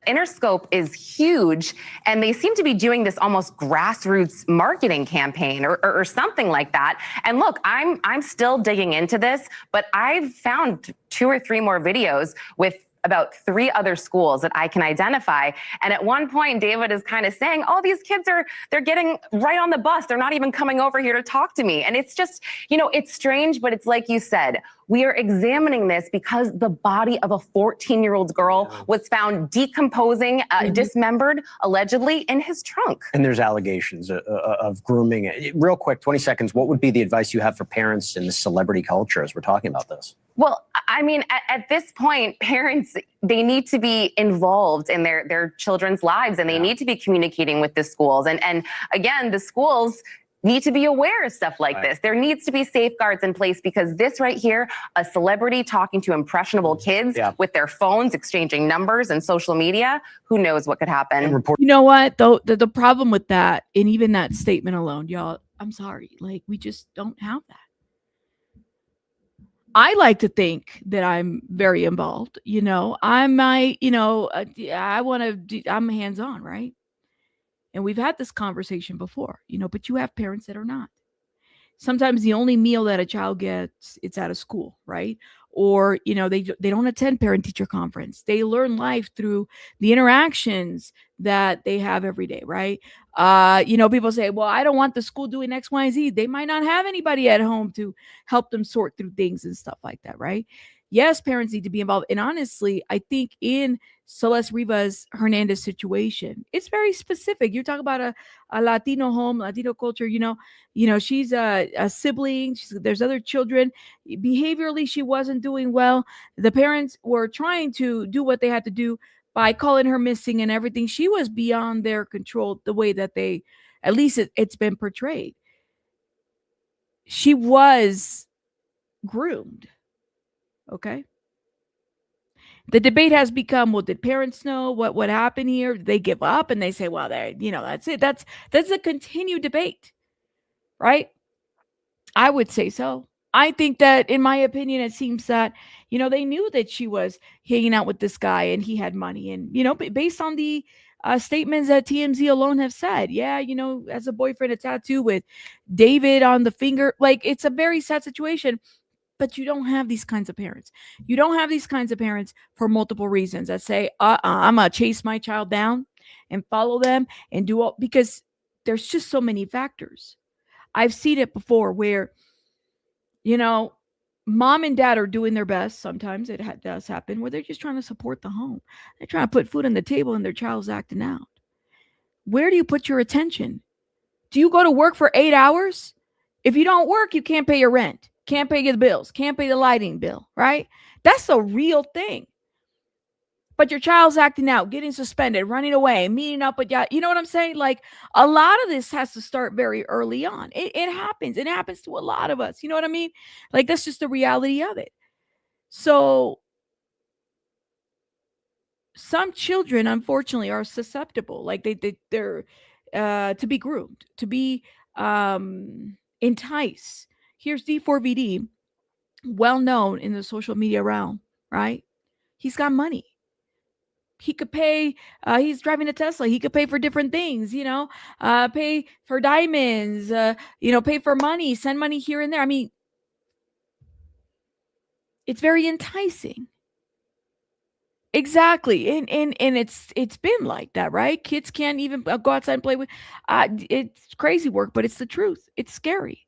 Interscope is huge, and they seem to be doing this almost grassroots marketing campaign or something like that. And look, I'm still digging into this, but I've found 2 or 3 more videos with about 3 other schools that I can identify. And at one point, David is kind of saying, oh, these kids they're getting right on the bus. They're not even coming over here to talk to me. And it's just, it's strange, but it's like you said, we are examining this because the body of a 14-year-old girl was found decomposing, dismembered, allegedly, in his trunk. And there's allegations of grooming. Real quick, 20 seconds, what would be the advice you have for parents in the celebrity culture as we're talking about this? Well, I mean, at this point, parents, they need to be involved in their children's lives, and they need to be communicating with the schools. And again, the schools need to be aware of stuff like this. There needs to be safeguards in place, because this right here, a celebrity talking to impressionable kids with their phones, exchanging numbers and social media, who knows what could happen. You know what, though, the problem with that, and even that statement alone, y'all, I'm sorry, like, we just don't have that. I like to think that I'm very involved. I'm hands-on, right? And we've had this conversation before, but you have parents that are not. Sometimes the only meal that a child gets, it's out of school, right? Or, they don't attend parent-teacher conference. They learn life through the interactions that they have every day, right? People say, well, I don't want the school doing X, Y, and Z. They might not have anybody at home to help them sort through things and stuff like that, right? Yes, parents need to be involved. And honestly, I think in Celeste Rivas Hernandez situation, it's very specific. You're talking about a Latino home, Latino culture, she's a sibling. There's other children. Behaviorally, she wasn't doing well. The parents were trying to do what they had to do by calling her missing and everything. She was beyond their control, the way that at least it's been portrayed. She was groomed. Okay. The debate has become, well, did parents know what happened here? Did they give up and they say, well, that's it. That's a continued debate, right? I would say so. I think that, in my opinion, it seems that, they knew that she was hanging out with this guy and he had money. And, based on the statements that TMZ alone have said, as a boyfriend, a tattoo with David on the finger, like, it's a very sad situation. But you don't have these kinds of parents. You don't have these kinds of parents for multiple reasons that say, I'm going to chase my child down and follow them and do all, because there's just so many factors. I've seen it before where, mom and dad are doing their best. Sometimes it does happen where they're just trying to support the home. They're trying to put food on the table and their child's acting out. Where do you put your attention? Do you go to work for 8 hours? If you don't work, you can't pay your rent. Can't pay your bills, can't pay the lighting bill, right? That's a real thing. But your child's acting out, getting suspended, running away, meeting up with you know what I'm saying? Like, a lot of this has to start very early on. It happens. It happens to a lot of us. You know what I mean? Like, that's just the reality of it. So some children, unfortunately, are susceptible. Like, they're to be groomed, to be enticed. Here's D4VD, well known in the social media realm, right? He's got money. He could pay, he's driving a Tesla. He could pay for different things, pay for diamonds, pay for money, send money here and there. I mean, it's very enticing. Exactly. And it's been like that, right? Kids can't even go outside and play with, it's crazy work, but it's the truth. It's scary.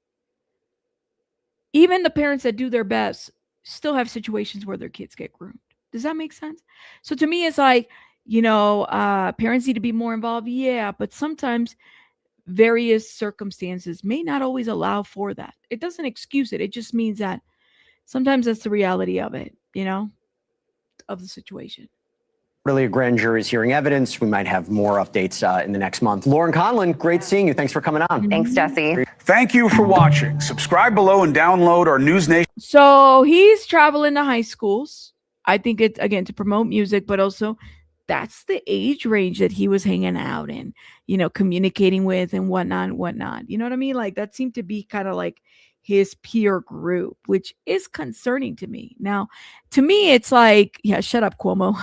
Even the parents that do their best still have situations where their kids get groomed. Does that make sense? So to me, it's like, parents need to be more involved. Yeah, but sometimes various circumstances may not always allow for that. It doesn't excuse it. It just means that sometimes that's the reality of it, of the situation. Really, a grand jury is hearing evidence. We might have more updates in the next month. Lauren Conlon, great seeing you. Thanks for coming on. Thanks, Jesse. Thank you for watching. Subscribe below and download our News Nation. So he's traveling to high schools. I think it's, again, to promote music, but also that's the age range that he was hanging out in, communicating with and whatnot. You know what I mean? Like, that seemed to be kind of like his peer group, which is concerning to me. Now, to me, it's like, yeah, shut up, Cuomo.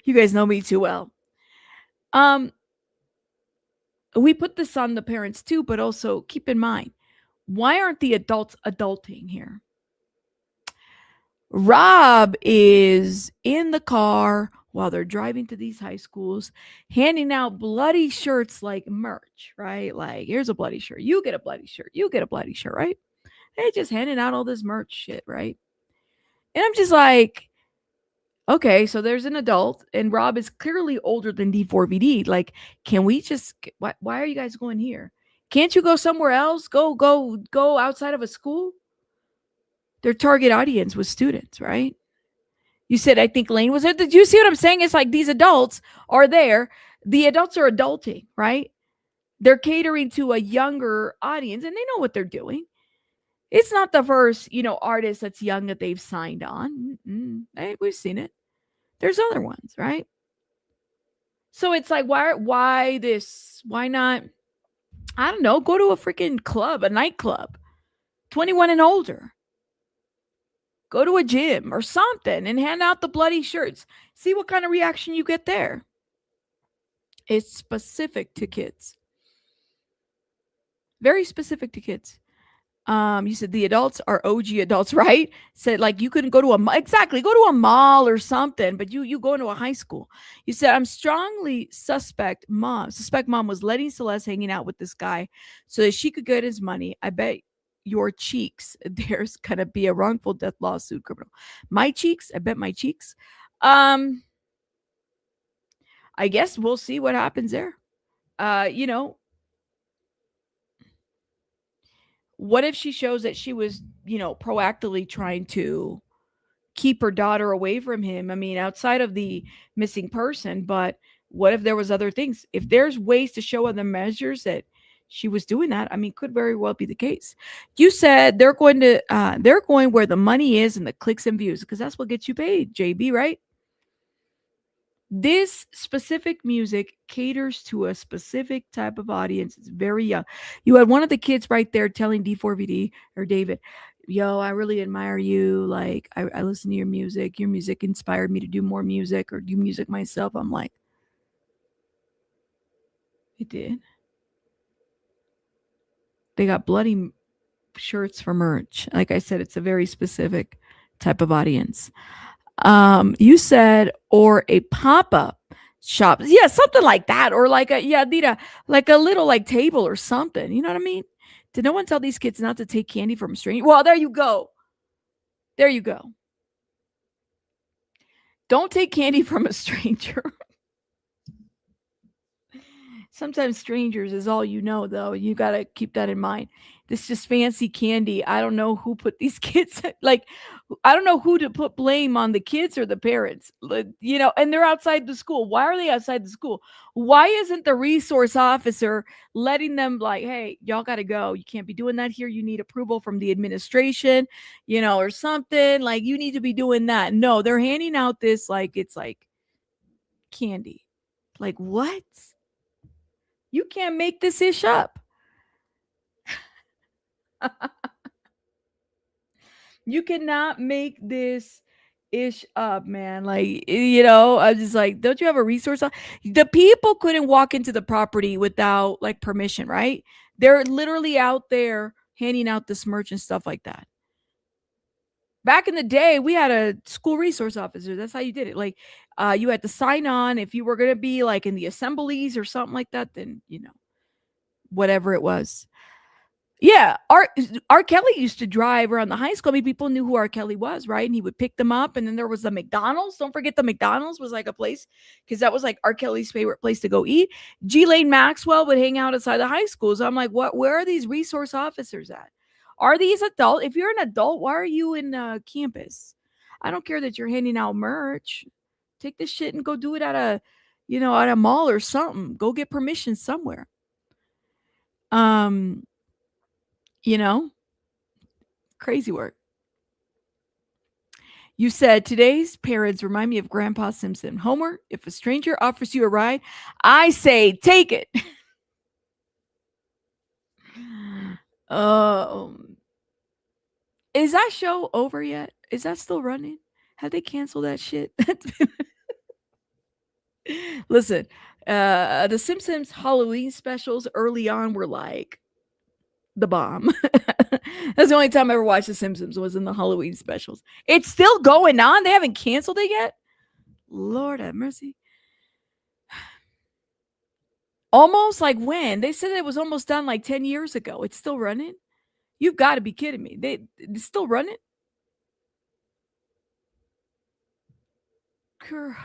You guys know me too well. We put this on the parents too, but also keep in mind, why aren't the adults adulting here? Rob is in the car while they're driving to these high schools, handing out bloody shirts like merch, right? Like, here's a bloody shirt. You get a bloody shirt. You get a bloody shirt, right? They're just handing out all this merch shit, right? And I'm just like, okay, so there's an adult, and Rob is clearly older than D4VD. Like, can we just, why are you guys going here? Can't you go somewhere else? Go outside of a school? Their target audience was students, right? You said, I think Lane was there. Did you see what I'm saying? It's like these adults are there. The adults are adulting, right? They're catering to a younger audience and they know what they're doing. It's not the first, artist that's young that they've signed on. Hey, we've seen it. There's other ones, right? So it's like, why this? Why not? I don't know. Go to a freaking club, a nightclub, 21 and older. Go to a gym or something and hand out the bloody shirts. See what kind of reaction you get there. It's specific to kids. Very specific to kids. You said the adults are OG adults, right? Said like you couldn't go to go to a mall or something, but you go into a high school. You said I'm strongly suspect mom was letting Celeste hanging out with this guy so that she could get his money. I bet your cheeks, there's gonna be a wrongful death lawsuit criminal. My cheeks, I bet my cheeks. I guess we'll see what happens there. What if she shows that she was, proactively trying to keep her daughter away from him? I mean, outside of the missing person, but what if there was other things? If there's ways to show other measures that she was doing that, I mean, could very well be the case. You said they're going where the money is and the clicks and views, because that's what gets you paid, JB, right? This specific music caters to a specific type of audience. It's very young. You had one of the kids right there telling D4VD or David, yo, I really admire you. Like, I listen to your music. Your music inspired me to do more music or do music myself. I'm like, it did. They got bloody shirts for merch. Like I said, it's a very specific type of audience. You said, or a pop-up shop. Yeah, something like that. Or like like a little like table or something. You know what I mean? Did no one tell these kids not to take candy from strangers? Well, there you go. There you go. Don't take candy from a stranger. Sometimes strangers is all you know, though. You got to keep that in mind. This is just fancy candy. I don't know who put these kids, like, I don't know who to put blame on, the kids or the parents, and they're outside the school. Why are they outside the school? Why isn't the resource officer letting them like, hey, y'all got to go. You can't be doing that here. You need approval from the administration, or something. Like, you need to be doing that. No, they're handing out this like it's like candy. Like, what? You can't make this ish up. You cannot make this ish up, man. Like, I was just like, don't you have a resource? The people couldn't walk into the property without like permission, right? They're literally out there handing out this merch and stuff like that. Back in the day, we had a school resource officer. That's how you did it. Like, you had to sign on if you were going to be like in the assemblies or something like that, then, whatever it was. Yeah, R. Kelly used to drive around the high school. I mean, people knew who R. Kelly was, right? And he would pick them up. And then there was the McDonald's. Don't forget the McDonald's was like a place, because that was like R. Kelly's favorite place to go eat. Ghislaine Maxwell would hang out outside the high schools. I'm like, where are these resource officers at? Are these adult? If you're an adult, why are you in campus? I don't care that you're handing out merch. Take this shit and go do it at a mall or something. Go get permission somewhere. Crazy work. You said today's parents remind me of Grandpa Simpson. Homer, if a stranger offers you a ride, I say take it. Is that show over yet? Is that still running? Have they canceled that shit? Listen, the Simpsons Halloween specials early on were like the bomb. That's the only time I ever watched The Simpsons was in the Halloween specials. It's still going on. They haven't canceled it yet. Lord have mercy. Almost like when? They said it was almost done like 10 years ago. It's still running? You've got to be kidding me. It's still running? Girl.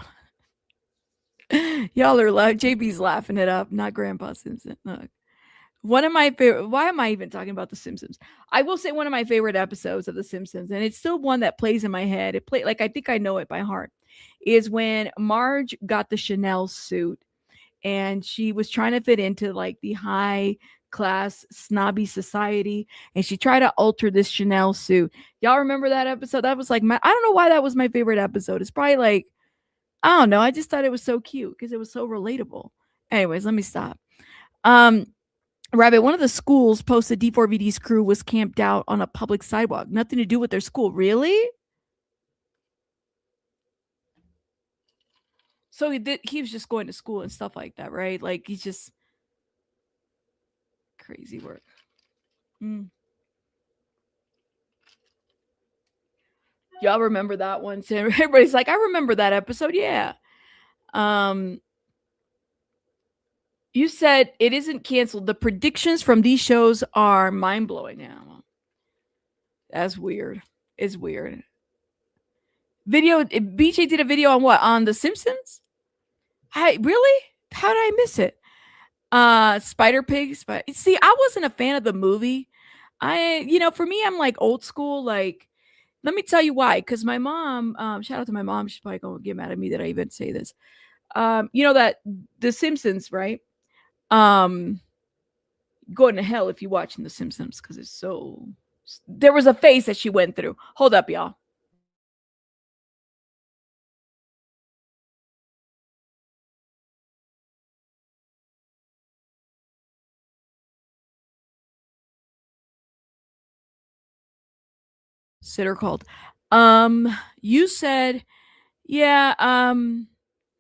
Y'all are JB's laughing it up, not Grandpa Simpson. Look. One of my favorite. Why am I even talking about The Simpsons? I will say one of my favorite episodes of The Simpsons, and it's still one that plays in my head. It played like I think I know it by heart. Is when Marge got the Chanel suit, and she was trying to fit into like the high class snobby society, and she tried to alter this Chanel suit. Y'all remember that episode? That was like I don't know why that was my favorite episode. It's probably like I don't know. I just thought it was so cute because it was so relatable. Anyways, let me stop. Um, Rabbit, one of the schools posted D4VD's crew was camped out on a public sidewalk. Nothing to do with their school. Really? So he was just going to school and stuff like that, right? Like he's just crazy work. Y'all remember that one? So everybody's like, I remember that episode. Yeah. You said it isn't canceled. The predictions from these shows are mind-blowing now. That's weird. It's weird. BJ did a video on what? On The Simpsons? Really? How did I miss it? Spider Pigs. But see, I wasn't a fan of the movie. For me, I'm like old school. Like, let me tell you why. Because my mom, shout out to my mom. She's probably gonna get mad at me that I even say this. That The Simpsons, right? Going to hell if you're watching The Simpsons because it's so. There was a phase that she went through. Hold up, y'all. Sitter called. You said, yeah.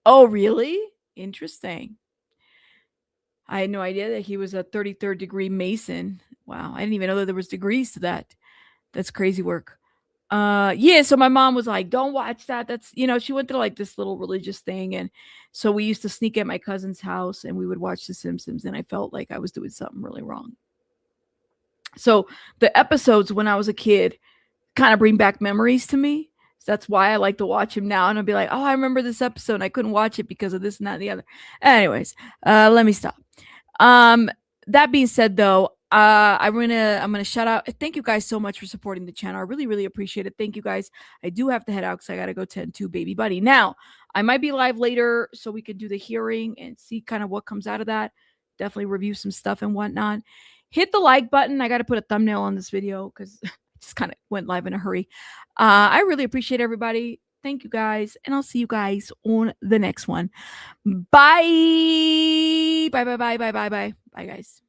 Oh, really? Interesting. I had no idea that he was a 33rd degree Mason. Wow, I didn't even know that there was degrees to that. That's crazy work. Yeah, so my mom was like, don't watch that. That's, she went through like this little religious thing. And so we used to sneak at my cousin's house and we would watch The Simpsons. And I felt like I was doing something really wrong. So the episodes when I was a kid kind of bring back memories to me. So that's why I like to watch him now. And I'll be like, oh, I remember this episode. And I couldn't watch it because of this and that and the other. Anyways, let me stop. That being said, though, I'm gonna shout out. Thank you guys so much for supporting the channel. I really, really appreciate it. Thank you guys. I do have to head out because I gotta go tend to baby buddy. Now, I might be live later so we could do the hearing and see kind of what comes out of that. Definitely review some stuff and whatnot. Hit the like button. I gotta put a thumbnail on this video because I just kind of went live in a hurry. I really appreciate everybody. Thank you guys, and I'll see you guys on the next one. Bye. Bye, bye, bye, bye, bye, bye. Bye, guys.